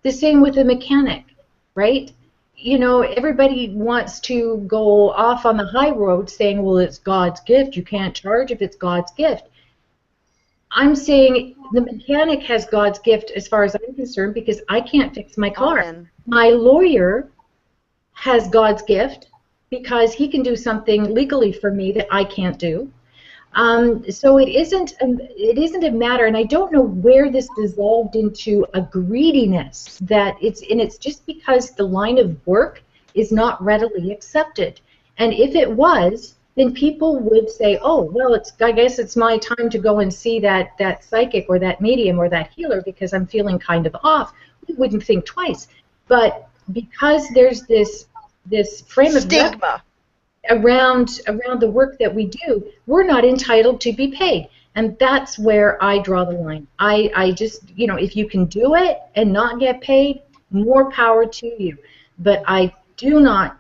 The same with a mechanic, right? You know, everybody wants to go off on the high road saying, well, it's God's gift. You can't charge if it's God's gift. I'm saying the mechanic has God's gift as far as I'm concerned because I can't fix my car. Amen. My lawyer has God's gift because he can do something legally for me that I can't do. So it isn't a matter, and I don't know where this dissolved into a greediness that it's just because the line of work is not readily accepted. And if it was, then people would say, oh, well, I guess it's my time to go and see that psychic or that medium or that healer because I'm feeling kind of off. We wouldn't think twice. But because there's this frame of stigma around the work that we do, we're not entitled to be paid. And that's where I draw the line. I just, if you can do it and not get paid, more power to you. But I do not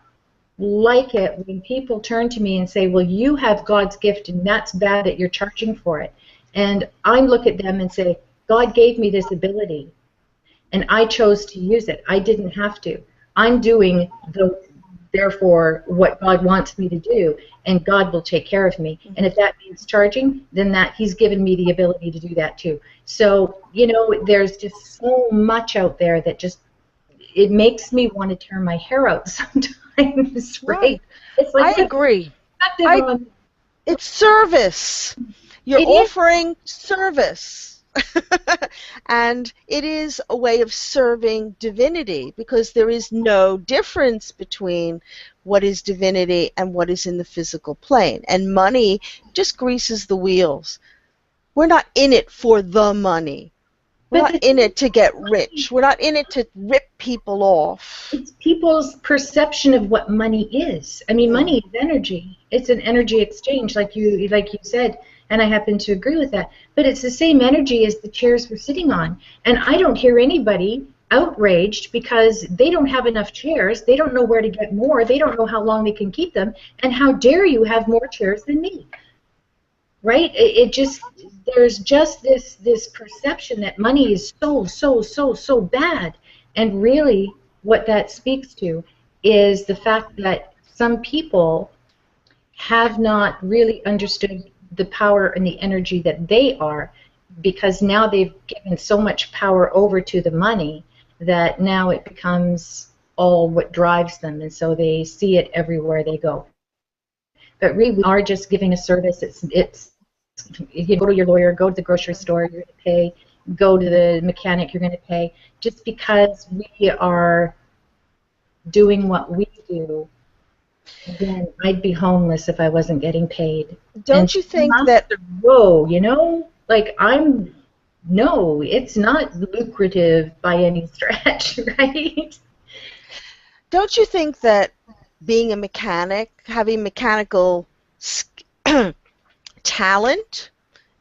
like it when people turn to me and say, well, you have God's gift and that's bad that you're charging for it. And I look at them and say, God gave me this ability and I chose to use it. I didn't have to. I'm doing therefore what God wants me to do, and God will take care of me. And if that means charging, then He's given me the ability to do that too. So, there's just so much out there that just, it makes me want to tear my hair out sometimes, right? It's like, I agree. It's service. You're offering service. And it is a way of serving divinity because there is no difference between what is divinity and what is in the physical plane. And money just greases the wheels. We're not in it for the money. We're not in it to get rich. We're not in it to rip people off. It's people's perception of what money is. I mean, money is energy. It's an energy exchange, like you said, and I happen to agree with that. But it's the same energy as the chairs we're sitting on. And I don't hear anybody outraged because they don't have enough chairs. They don't know where to get more. They don't know how long they can keep them. And how dare you have more chairs than me? Right? There's just this perception that money is so bad. And really what that speaks to is the fact that some people have not really understood the power and the energy that they are, because now they've given so much power over to the money that now it becomes all what drives them, and so they see it everywhere they go. But really, we are just giving a service. It's you go to your lawyer, go to the grocery store, you're going to pay. Go to the mechanic, you're going to pay. Just because we are doing what we do, again, I'd be homeless if I wasn't getting paid. Don't you think that... Whoa, no, it's not lucrative by any stretch, right? Don't you think that being a mechanic, having mechanical talent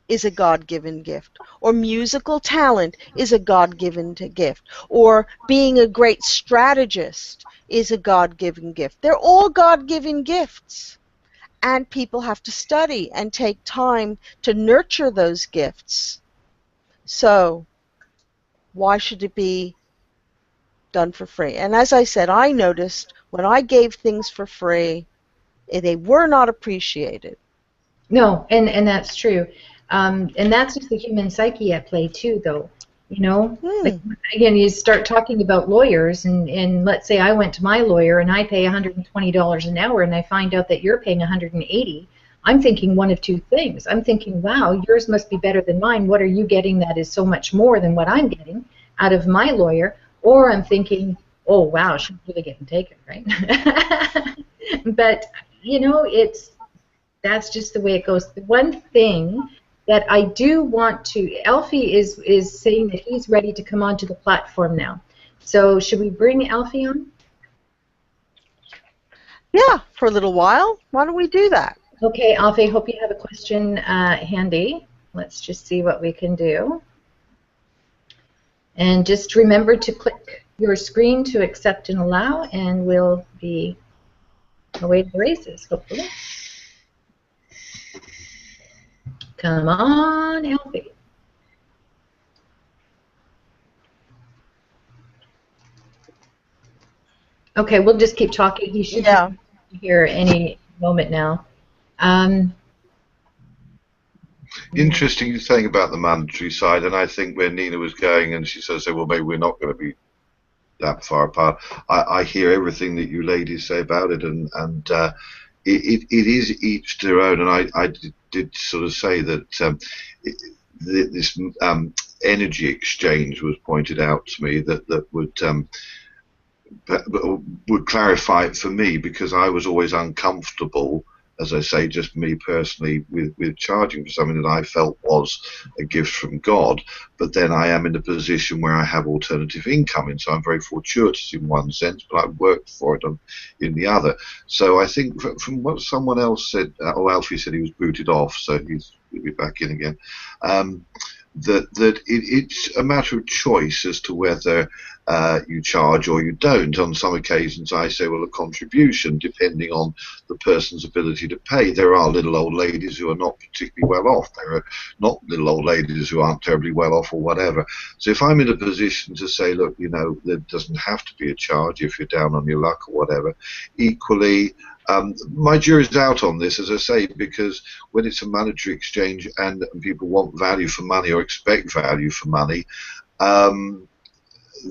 is a God-given gift, or musical talent is a God-given gift, or being a great strategist is a God-given gift? They're all God-given gifts, and people have to study and take time to nurture those gifts. So why should it be done for free? And as I said, I noticed when I gave things for free, they were not appreciated. No, and that's true. And that's just the human psyche at play too, though. Like, again, you start talking about lawyers, and let's say I went to my lawyer and I pay $120 an hour, and I find out that you're paying $180. I'm thinking one of two things. I'm thinking, wow, yours must be better than mine. What are you getting that is so much more than what I'm getting out of my lawyer? Or I'm thinking, oh, wow, she's really getting taken, right? But, that's just the way it goes. The one thing that I do want to, Alfie is saying that he's ready to come onto the platform now. So should we bring Alfie on? Yeah, for a little while. Why don't we do that? Okay, Alfie, hope you have a question handy. Let's just see what we can do. And just remember to click your screen to accept and allow, and we'll be away to the races, hopefully. Come on, Alfie. Okay, we'll just keep talking. He should be here any moment now. Interesting thing about the mandatory side, and I think where Nina was going, and she sort of said, well, maybe we're not going to be that far apart. I hear everything that you ladies say about it, and it is each their own. And I did sort of say that this energy exchange was pointed out to me that would clarify it for me, because I was always uncomfortable, as I say, just me personally, with charging for something that I felt was a gift from God. But then I am in a position where I have alternative income, and so I'm very fortuitous in one sense, but I've worked for it in the other. So I think from what someone else said, Alfie said he was booted off, so he'll be back in again, that it's a matter of choice as to whether you charge or you don't. On some occasions I say, well, a contribution, depending on the person's ability to pay. There are little old ladies who are not particularly well off. There are not little old ladies who aren't terribly well off or whatever. So if I'm in a position to say, look, you know, there doesn't have to be a charge if you're down on your luck or whatever, equally, my jury's out on this, as I say, because when it's a monetary exchange and people want value for money or expect value for money,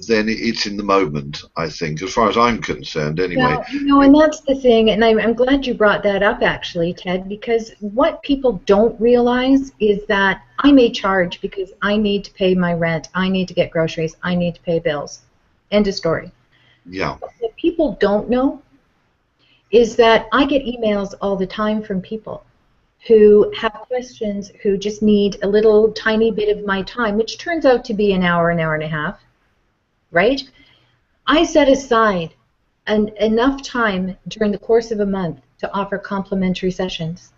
then it's in the moment, I think, as far as I'm concerned, anyway. Well, you know, and that's the thing, and I'm glad you brought that up, actually, Ted, because what people don't realize is that I may charge because I need to pay my rent, I need to get groceries, I need to pay bills. End of story. Yeah. But what people don't know is that I get emails all the time from people who have questions, who just need a little tiny bit of my time, which turns out to be an hour and a half, right? I set aside enough time during the course of a month to offer complimentary sessions.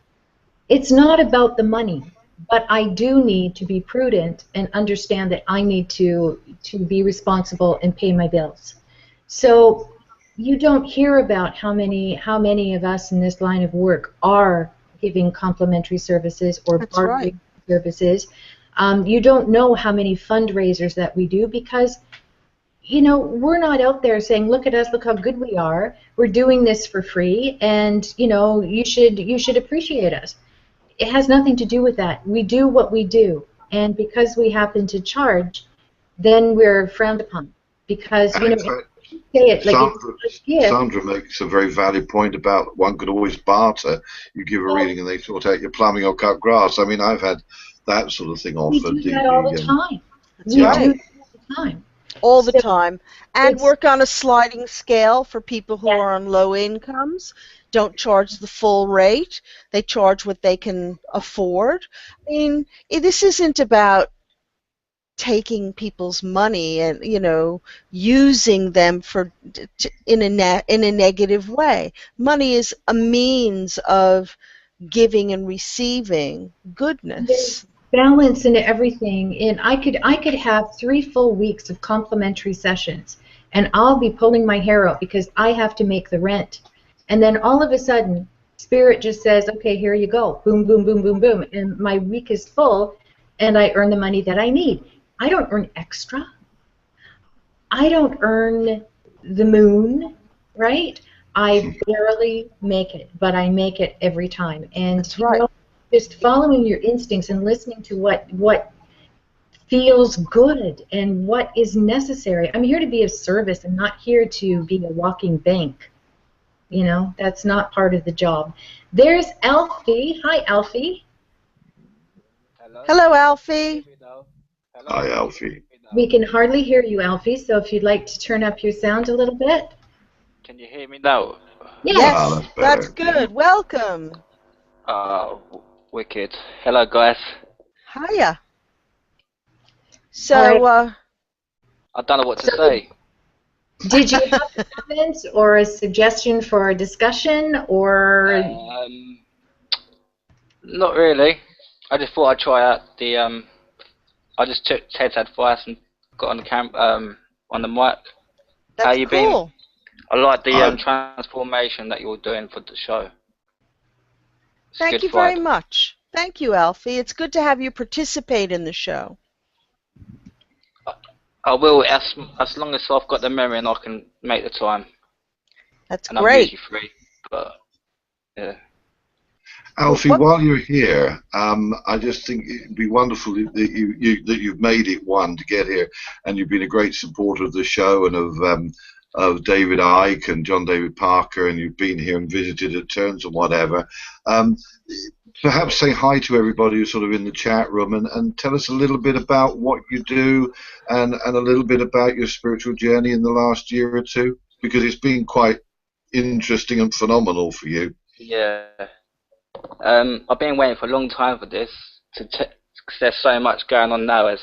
It's not about the money, but I do need to be prudent and understand that I need to be responsible and pay my bills. So you don't hear about how many of us in this line of work are giving complimentary services or bartering services. You don't know how many fundraisers that we do, because you know, we're not out there saying, look at us, look how good we are. We're doing this for free, and you know, you should appreciate us. It has nothing to do with that. We do what we do, and because we happen to charge, then we're frowned upon. Because you know, say it like Sandra makes a very valid point about one could always barter. You give a reading and they sort out your plumbing or cut grass. I mean, I've had that sort of thing offered. We do that all the time. That's right. Do that all the time. All the time. And work on a sliding scale for people who are on low incomes. Don't charge the full rate. They charge what they can afford. I mean, this isn't about taking people's money and, you know, using them for in a negative way. Money is a means of giving and receiving goodness. There's balance in everything, and I could have 3 full weeks of complimentary sessions, and I'll be pulling my hair out because I have to make the rent, and then all of a sudden Spirit just says, okay, here you go, boom, boom, boom, boom, boom, and my week is full, and I earn the money that I need. I don't earn extra. I don't earn the moon, right? I barely make it, but I make it every time. And that's right. You know, just following your instincts and listening to what feels good and what is necessary. I'm here to be of service. I'm not here to be a walking bank. You know, that's not part of the job. There's Alfie. Hi, Alfie. Hello, Alfie. Hi, Alfie. We can hardly hear you, Alfie, so if you'd like to turn up your sound a little bit. Can you hear me now? Yes, that's good. Welcome. Wicked. Hello, guys. Hiya. So, I don't know what to say. Did you have a comment or a suggestion for a discussion, or? Not really. I just thought I'd try out the. I just took Ted's advice and got on the on the mic. How That's you been? cool. I like the I, transformation that you're doing for the show. It's Thank good you very vibe. much. Thank you, Alfie. It's good to have you participate in the show. I will, as long as I've got the memory and I can make the time. That's And I'm great. usually free, but yeah. Alfie, What? while you're here, I just think it'd be wonderful that you've made it one to get here, and you've been a great supporter of the show and of David Icke and John David Parker, and you've been here and visited at turns and whatever. Perhaps say hi to everybody who's sort of in the chat room, and tell us a little bit about what you do and a little bit about your spiritual journey in the last year or two, because it's been quite interesting and phenomenal for you. Yeah. I've been waiting for a long time for this, because there's so much going on now as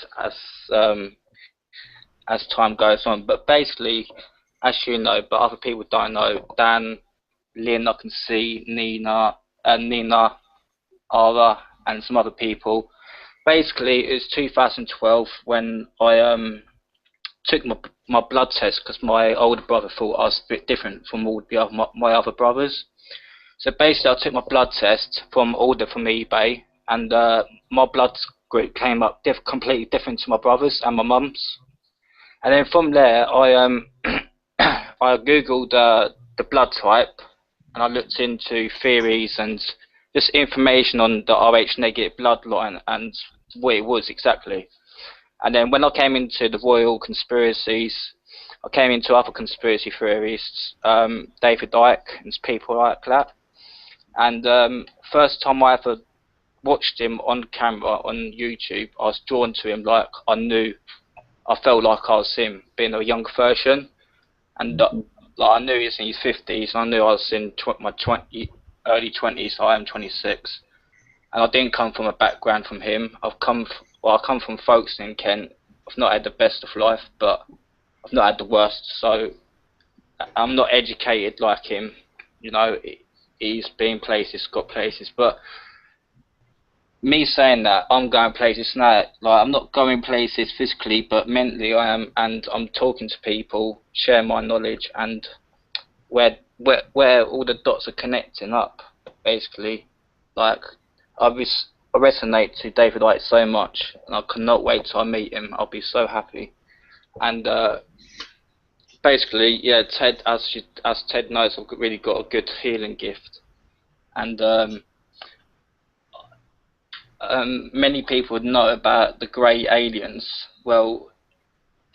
time goes on. But basically, as you know, but other people don't know, Dan, Lynn, I can see, Nina, Ara, and some other people. Basically, it was 2012 when I took my blood test, because my older brother thought I was a bit different from all the other, my other brothers. So basically, I took my blood test from eBay, and my blood group came up completely different to my brother's and my mum's. And then from there, I I googled the blood type, and I looked into theories and just information on the Rh negative bloodline and what it was exactly. And then when I came into the royal conspiracies, I came into other conspiracy theorists, David Icke and people like that. And first time I ever watched him on camera on YouTube, I was drawn to him. Like I felt like I was him, being a young version. And like I knew he was in his 50s, and I knew I was in my early 20s. So I am 26, and I didn't come from a background from him. I come from Folkestone in Kent. I've not had the best of life, but I've not had the worst. So I'm not educated like him. You know, he's been places, got places, but me saying that, I'm going places now. Like, I'm not going places physically, but mentally I am, and I'm talking to people, sharing my knowledge, and where all the dots are connecting up, basically. Like, I resonate to David Icke so much, and I cannot wait till I meet him. I'll be so happy. And basically, yeah, Ted, as Ted knows, I've really got a good healing gift, and many people would know about the grey aliens. Well,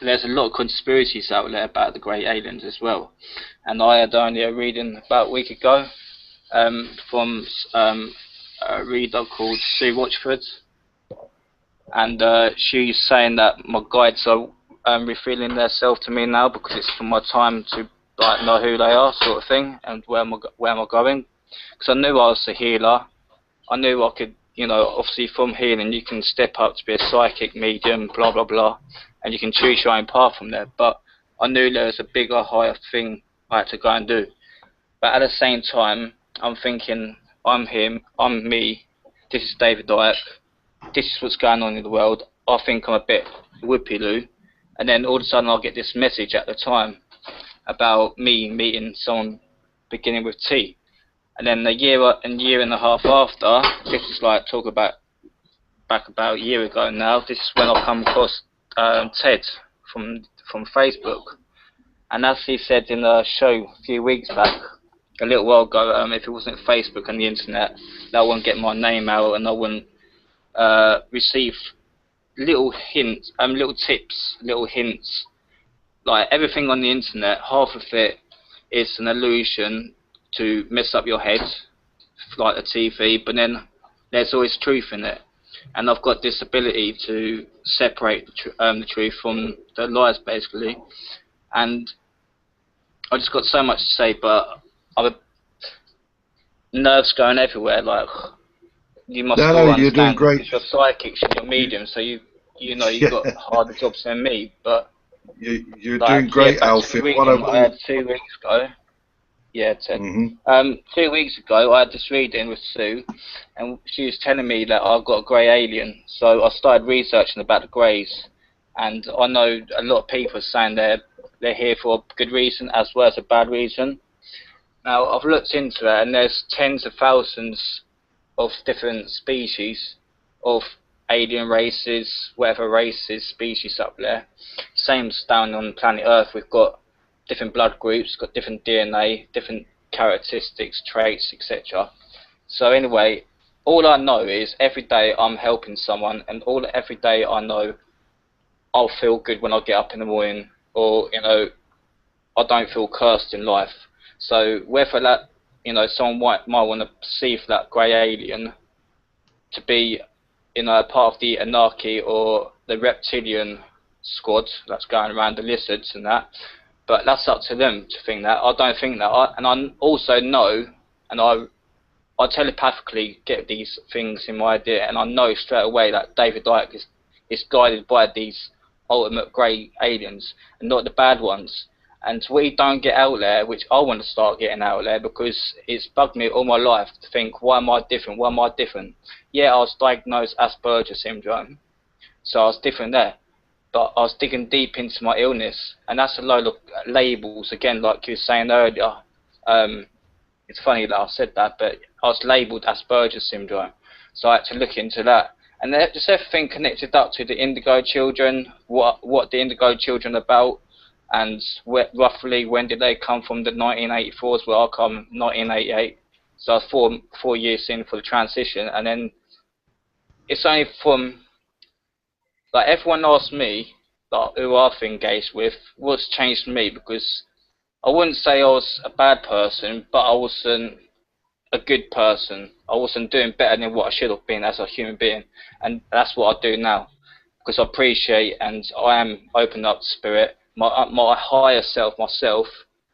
there's a lot of conspiracies out there about the grey aliens as well. And I had only a reading about a week ago from a reader called Sue Watchford. And she's saying that my guides are revealing themselves to me now, because it's for my time to like know who they are, sort of thing, and where am I going. Because I knew I was a healer. I knew I could, you know, obviously from healing you can step up to be a psychic medium, blah blah blah, and you can choose your own path from there. But I knew there was a bigger, higher thing I had to go and do. But at the same time, I'm thinking, I'm him, I'm me, this is David Icke, this is what's going on in the world. I think I'm a bit whoopie-loo. And then all of a sudden I'll get this message at the time about me meeting someone beginning with T. And then a year and a half after, this is like back about a year ago now, this is when I come across Ted from Facebook. And as he said in a show a few weeks back, a little while ago, if it wasn't Facebook and the internet, that wouldn't get my name out, and I wouldn't receive little hints, little tips, little hints. Like everything on the internet, half of it is an illusion to mess up your head, like the TV, but then there's always truth in it. And I've got this ability to separate the truth from the lies, basically. And I just got so much to say, but I'm nerves going everywhere. Like, you must all No, understand, you're doing great. because you're psychics and you're medium, so you know you've got harder jobs than me. But You're like, doing great, back to Alfie. the What reading I had I 2 weeks ago. Yeah, Ted. mm-hmm. 2 weeks ago, I had this reading with Sue, and she was telling me that I've got a grey alien. So I started researching about the greys, and I know a lot of people are saying they're here for a good reason as well as a bad reason. Now, I've looked into it, and there's tens of thousands of different species of alien races, whatever races, species up there. Same as down on planet Earth, we've got different blood groups, got different DNA, different characteristics, traits, etc. So anyway, all I know is every day I'm helping someone, and every day I know I'll feel good when I get up in the morning, or I don't feel cursed in life. So whether that someone might want to perceive that grey alien to be a part of the anarchy or the reptilian squad that's going around, the lizards and that, but that's up to them to think that. I don't think that. And I also know, and I telepathically get these things in my idea, and I know straight away that David Icke is guided by these ultimate grey aliens and not the bad ones. And we don't get out there, which I want to start getting out there, because it's bugged me all my life to think, why am I different? Why am I different? Yeah, I was diagnosed Asperger's syndrome, so I was different there. But I was digging deep into my illness, and that's a load of labels, again, like you were saying earlier. It's funny that I said that, but I was labelled Asperger's syndrome, so I had to look into that. And just everything connected up to the Indigo Children, what the Indigo Children are about, and roughly when did they come from, the 1984s, where I come 1988. So I was 4 years in for the transition, and then it's only from, like, everyone asked me, like, who I've engaged with, what's changed me, because I wouldn't say I was a bad person, but I wasn't a good person. I wasn't doing better than what I should have been as a human being, and that's what I do now, because I appreciate and I am open up to spirit, my higher self, myself,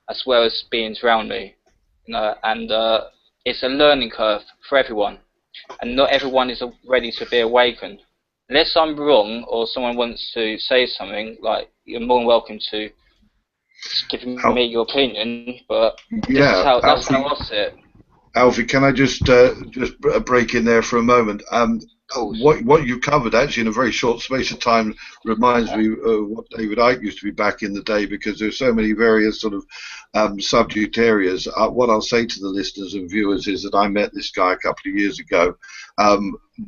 as well as beings around me, and it's a learning curve for everyone, and not everyone is ready to be awakened. Unless I'm wrong or someone wants to say something, like, you're more than welcome to give me your opinion, but Yeah, that's how I see it. Alfie, can I just break in there for a moment? What you covered actually in a very short space of time reminds me of what David Icke used to be back in the day, because there's so many various sort of subject areas. What I'll say to the listeners and viewers is that I met this guy a couple of years ago.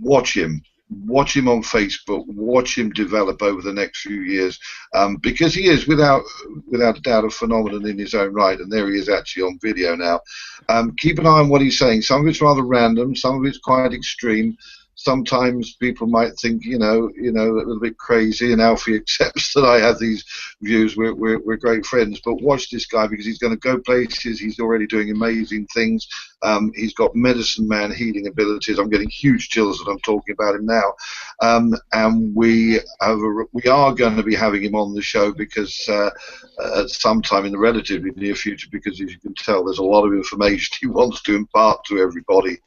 Watch him on Facebook, watch him develop over the next few years, because he is without a doubt a phenomenon in his own right, and there he is actually on video now. Keep an eye on what he's saying. Some of it's rather random, some of it's quite extreme. Sometimes people might think, a little bit crazy, and Alfie accepts that I have these views. We're great friends, but watch this guy, because he's going to go places. He's already doing amazing things. He's got medicine man healing abilities. I'm getting huge chills that I'm talking about him now. And we are going to be having him on the show, because at some time in the relatively near future, because as you can tell, there's a lot of information he wants to impart to everybody,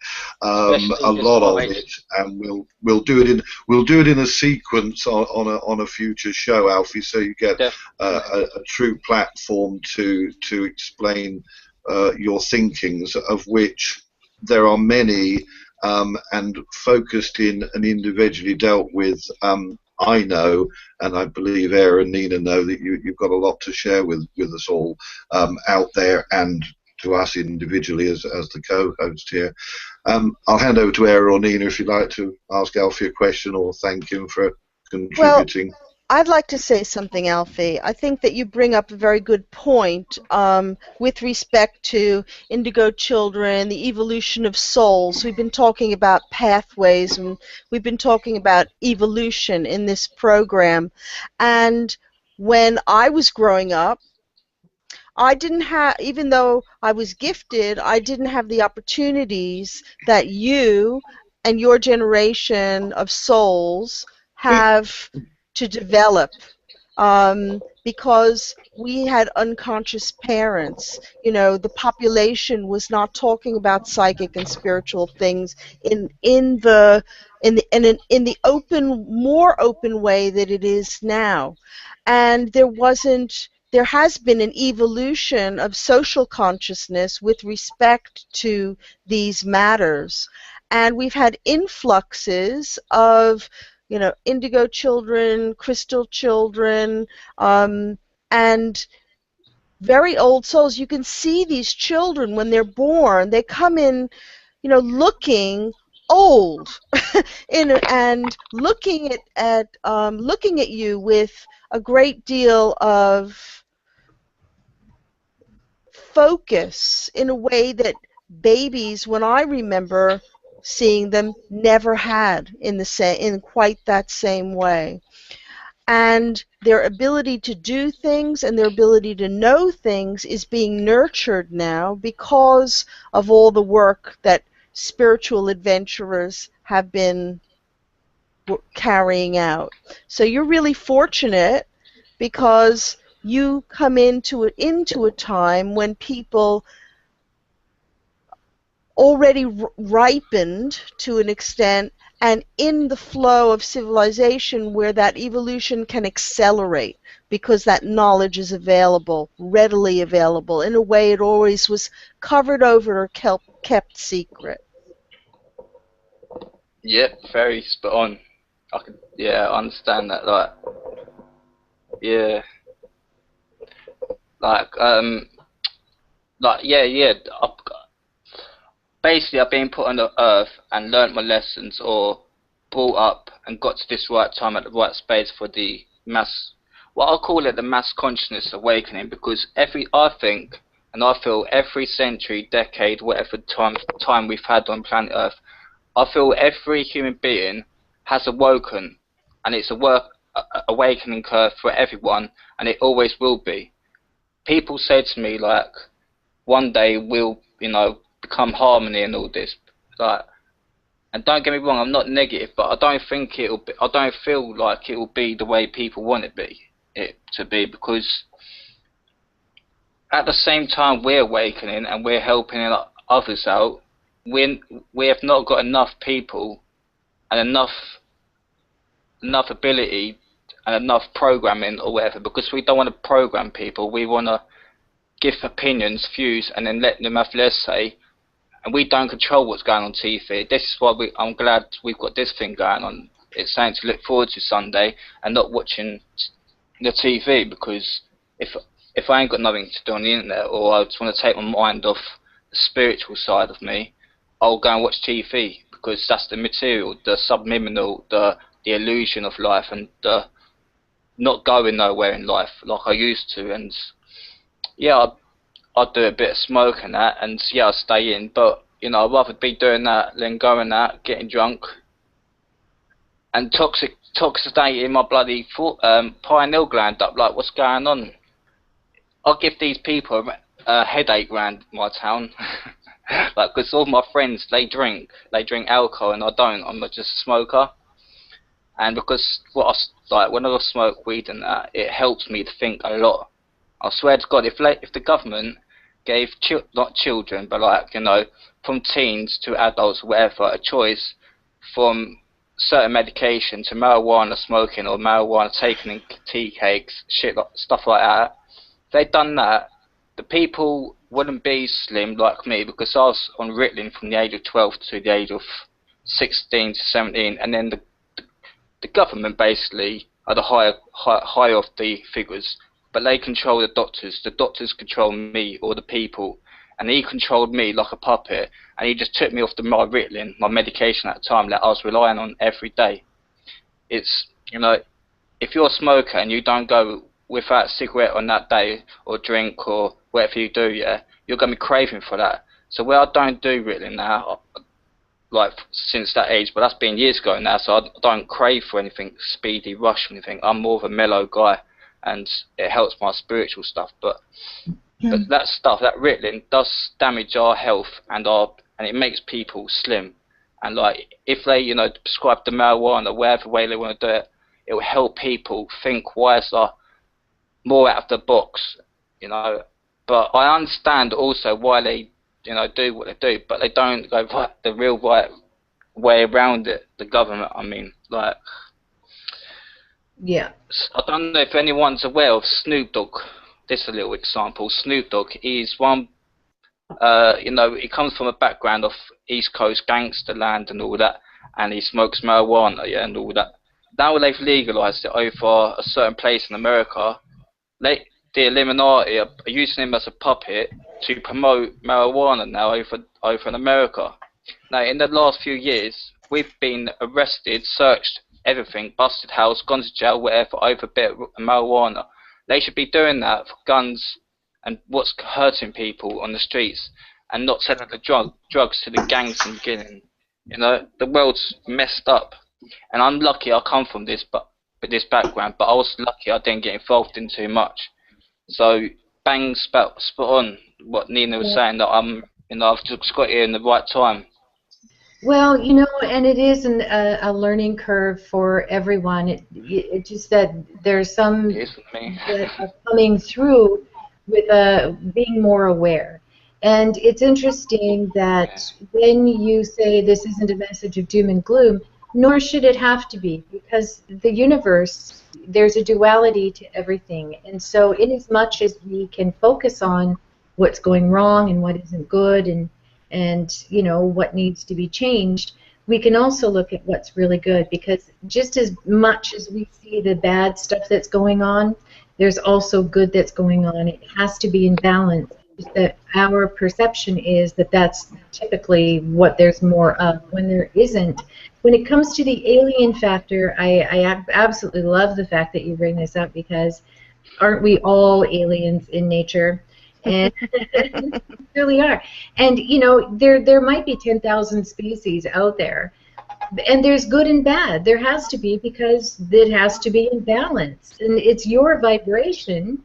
a lot of it. And we'll do it in a sequence on a future show, Alfie, so you get a true platform to explain your thinkings, of which there are many, and focused in and individually dealt with. I know, and I believe Aaron and Nina know, that you've got a lot to share with us all out there, and to us individually as the co-host here. I'll hand over to Aaron or Nina if you'd like to ask Alfie a question or thank him for contributing. Well, I'd like to say something, Alfie. I think that you bring up a very good point with respect to indigo children, the evolution of souls. We've been talking about pathways, and we've been talking about evolution in this program. And when I was growing up, I didn't have, even though I was gifted, I didn't have the opportunities that you and your generation of souls have to develop, because we had unconscious parents. The population was not talking about psychic and spiritual things in the more open way that it is now, and there has been an evolution of social consciousness with respect to these matters, and we've had influxes of indigo children, crystal children, and very old souls. You can see these children when they're born. They come in, looking old, and looking at you with a great deal of focus in a way that babies, when I remember seeing them, never had in quite that same way. And their ability to do things and their ability to know things is being nurtured now because of all the work that spiritual adventurers have been carrying out. So you're really fortunate because you come into a time when people already ripened to an extent and in the flow of civilization where that evolution can accelerate because that knowledge is available, readily available, in a way it always was covered over or kept secret. Yep, very spot on. I understand that. Basically, I've been put on the earth and learnt my lessons, or brought up and got to this right time at the right space for the mass. What I call it, the mass consciousness awakening, because I think and I feel every century, decade, whatever time we've had on planet Earth, I feel every human being has awoken, and it's a awakening curve for everyone, and it always will be. People say to me, like, one day we'll, become harmony and all this, like, and don't get me wrong, I'm not negative, but I don't feel like it will be the way people want it to be, because at the same time we're awakening and we're helping others out, we have not got enough people and enough ability and enough programming or whatever, because we don't want to program people. We want to give opinions, views, and then let them have their say, and we don't control what's going on TV. This is why I'm glad we've got this thing going on. It's something to look forward to Sunday and not watching the TV, because if I ain't got nothing to do on the internet, or I just want to take my mind off the spiritual side of me, I'll go and watch TV, because that's the material, the subliminal, the illusion of life, and the not going nowhere in life like I used to. And yeah, I'd do a bit of smoke and that, and yeah, I'd stay in, but I'd rather be doing that than going out, getting drunk, and toxicating my bloody pineal gland up. Like, what's going on? I'll give these people a headache round my town. Like, because all my friends, they drink alcohol, and I don't. I'm not just a smoker. And because when I smoke weed and that, it helps me to think a lot. I swear to God, if the government gave not children, but from teens to adults, whatever, a choice from certain medication to marijuana smoking or marijuana taken in tea cakes, stuff like that, if they'd done that, the people wouldn't be slim like me, because I was on Ritalin from the age of 12 to the age of 16 to 17, and then the government basically are the high of the figures, but they control the doctors control me, or the people, and he controlled me like a puppet, and he just took me off my Ritalin, my medication at the time that I was relying on every day. It's, if you're a smoker and you don't go without a cigarette on that day, or drink, or whatever you do, yeah, you're going to be craving for that. So where I don't do Ritalin now, like since that age, but that's been years ago now, so I don't crave for anything speedy, rush or anything. I'm more of a mellow guy, and it helps my spiritual stuff. But that stuff, that Ritalin, does damage our health, and it makes people slim. And like, if they prescribe the marijuana, whatever way they want to do it, it will help people think wiser, more out of the box, But I understand also why they do what they do, but they don't go the real right way around it. The government, I mean, like, yeah. I don't know if anyone's aware of Snoop Dogg. This is a little example. Snoop Dogg is one, he comes from a background of East Coast gangster land and all that, and he smokes marijuana, yeah, and all that. now they've legalised it over a certain place in America. The Illuminati are using him as a puppet to promote marijuana now over in America. Now, in the last few years, we've been arrested, searched, everything, busted house, gone to jail, whatever, over a bit of marijuana. They should be doing that for guns and what's hurting people on the streets, and not selling the drugs to the gangs in the beginning. You know, the world's messed up, and I'm lucky I come from this background, but I was lucky I didn't get involved in too much. So bang, spot on what Nina was saying, that I've just got here in the right time. Well, you know, and it is a learning curve for everyone. It just that there's some that are coming through with being more aware. And it's interesting that when you say this isn't a message of doom and gloom, nor should it have to be, because the universe, there's a duality to everything. And so in as much as we can focus on what's going wrong and what isn't good and you know, what needs to be changed, we can also look at what's really good, because just as much as we see the bad stuff that's going on, there's also good that's going on. It has to be in balance. That our perception is that that's typically what there's more of, when there isn't. When it comes to the alien factor, I absolutely love the fact that you bring this up, because aren't we all aliens in nature? And we really are. And you know, there might be 10,000 species out there, and there's good and bad. There has to be, because it has to be in balance, and it's your vibration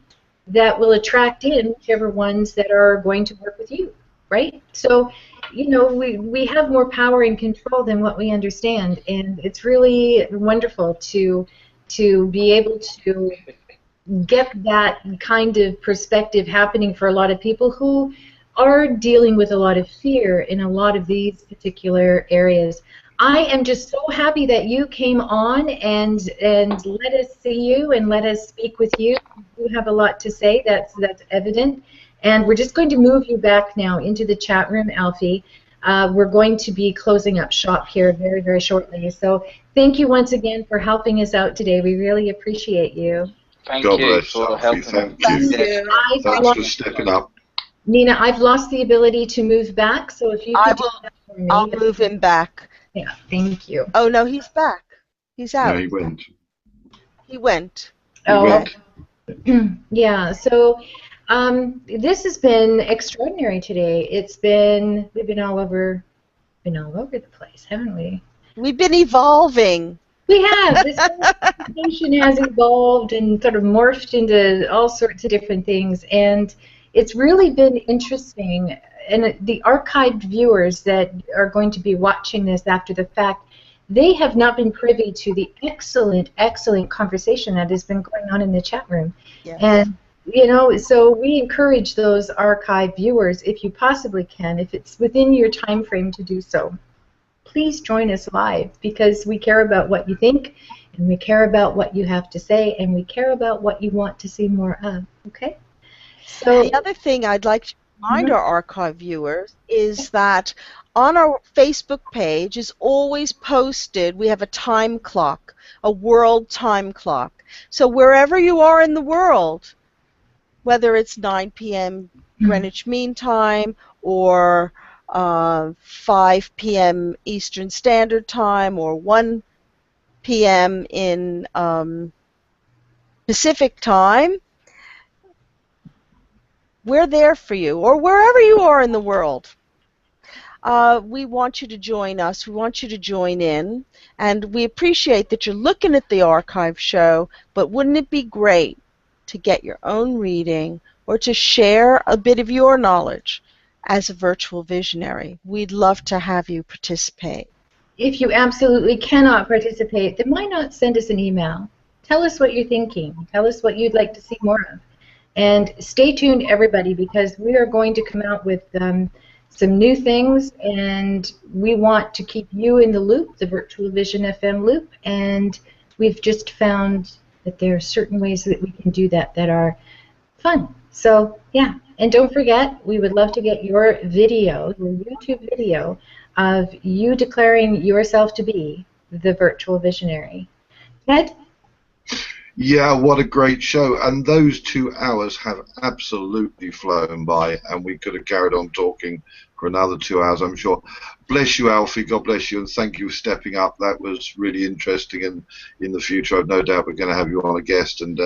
that will attract in whichever ones that are going to work with you, right? So, you know, we have more power and control than what we understand, and it's really wonderful to be able to get that kind of perspective happening for a lot of people who are dealing with a lot of fear in a lot of these particular areas. I am just so happy that you came on and let us see you and let us speak with you. You have a lot to say, that's evident. And we're just going to move you back now into the chat room, Alfie. We're going to be closing up shop here very, very shortly. So thank you once again for helping us out today. We really appreciate you. Thank God you bless, for Alfie. helping. Thank you. Thanks for stepping up. Nina, I've lost the ability to move back, so if you could do that for me. I'll move him back. Yeah, thank you. Oh, no, he's back. He's out. No, he went. He went. Yeah, so this has been extraordinary today. We've been all over the place, haven't we? We've been evolving. We have. This conversation has evolved and sort of morphed into all sorts of different things, and it's really been interesting. And the archived viewers that are going to be watching this after the fact, they have not been privy to the excellent, excellent conversation that has been going on in the chat room. Yes. And, you know, so we encourage those archived viewers, if you possibly can, if it's within your time frame to do so, please join us live, because we care about what you think, and we care about what you have to say, and we care about what you want to see more of, okay? So the other thing I'd like to remind our archive viewers is that on our Facebook page is always posted, we have a time clock, a world time clock. So wherever you are in the world, whether it's 9 p.m. Greenwich Mean Time or 5 p.m. Eastern Standard Time or 1 p.m. in Pacific Time, we're there for you, or wherever you are in the world. We want you to join us. We want you to join in, and we appreciate that you're looking at the archive show, but wouldn't it be great to get your own reading or to share a bit of your knowledge as a virtual visionary? We'd love to have you participate. If you absolutely cannot participate, then why not send us an email? Tell us what you're thinking. Tell us what you'd like to see more of. And stay tuned, everybody, because we are going to come out with some new things, and we want to keep you in the loop, the Virtual Vision FM loop, and we've just found that there are certain ways that we can do that that are fun. So, yeah, and don't forget, we would love to get your video, your YouTube video, of you declaring yourself to be the Virtual Visionary. Ted? Yeah, what a great show. And those 2 hours have absolutely flown by, and we could have carried on talking for another 2 hours, I'm sure. Bless you, Alfie. God bless you, and thank you for stepping up. That was really interesting, and in the future, I've no doubt we're going to have you on a guest and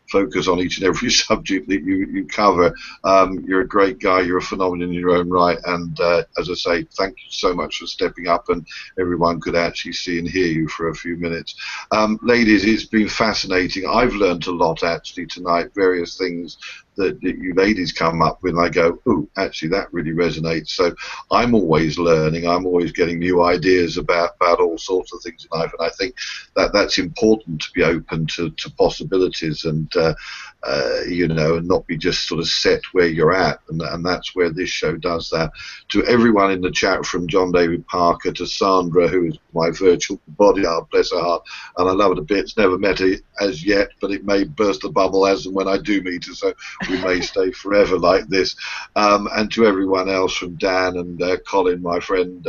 focus on each and every subject that you cover. You're a great guy. You're a phenomenon in your own right, and as I say, thank you so much for stepping up, and everyone could actually see and hear you for a few minutes. Ladies, it's been fascinating. I've learned a lot actually tonight, various things that you ladies come up with, and I go, oh, actually that really resonates. So I'm always learning. I'm always getting new ideas about all sorts of things in life, and I think that's important, to be open to possibilities and you know, and not be just sort of set where you're at, and that's where this show does that. To everyone in the chat, from John David Parker to Sandra, who is my virtual bodyguard, bless her heart, and I love her to bits. Never met her as yet, but it may burst the bubble as and when I do meet her, so we may stay forever like this. And to everyone else, from Dan and Colin, my friend,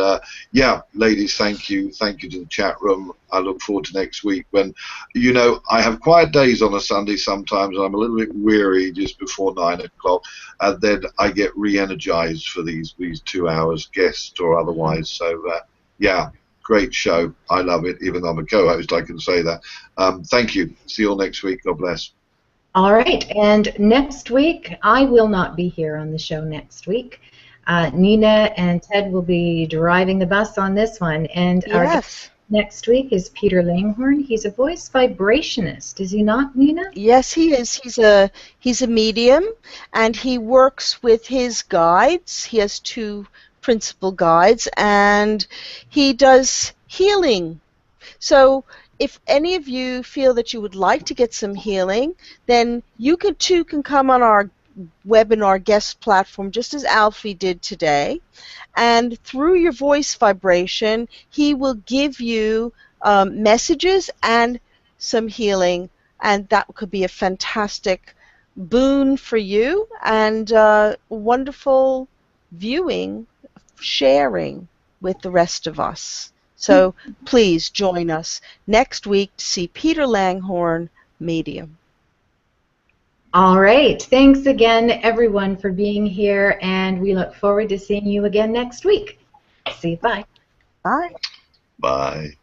yeah, ladies, thank you to the chat room. I look forward to next week when, you know, I have quiet days on a Sunday sometimes, and I'm a little bit weary just before 9 o'clock, and then I get re-energized for these 2 hours, guest or otherwise. So, yeah, great show. I love it. Even though I'm a co-host, I can say that. Thank you. See you all next week. God bless. All right, and next week, I will not be here on the show next week. Nina and Ted will be driving the bus on this one, and our guest next week is Peter Langhorn. He's a voice vibrationist, is he not, Nina? Yes, he is. He's a medium, and he works with his guides. He has 2 principal guides, and he does healing. So if any of you feel that you would like to get some healing, then you too can come on our webinar guest platform, just as Alfie did today, and through your voice vibration, he will give you messages and some healing, and that could be a fantastic boon for you, and wonderful viewing, sharing with the rest of us. So please join us next week to see Peter Langhorn, medium. All right. Thanks again, everyone, for being here, and we look forward to seeing you again next week. See you. Bye. Bye. Bye.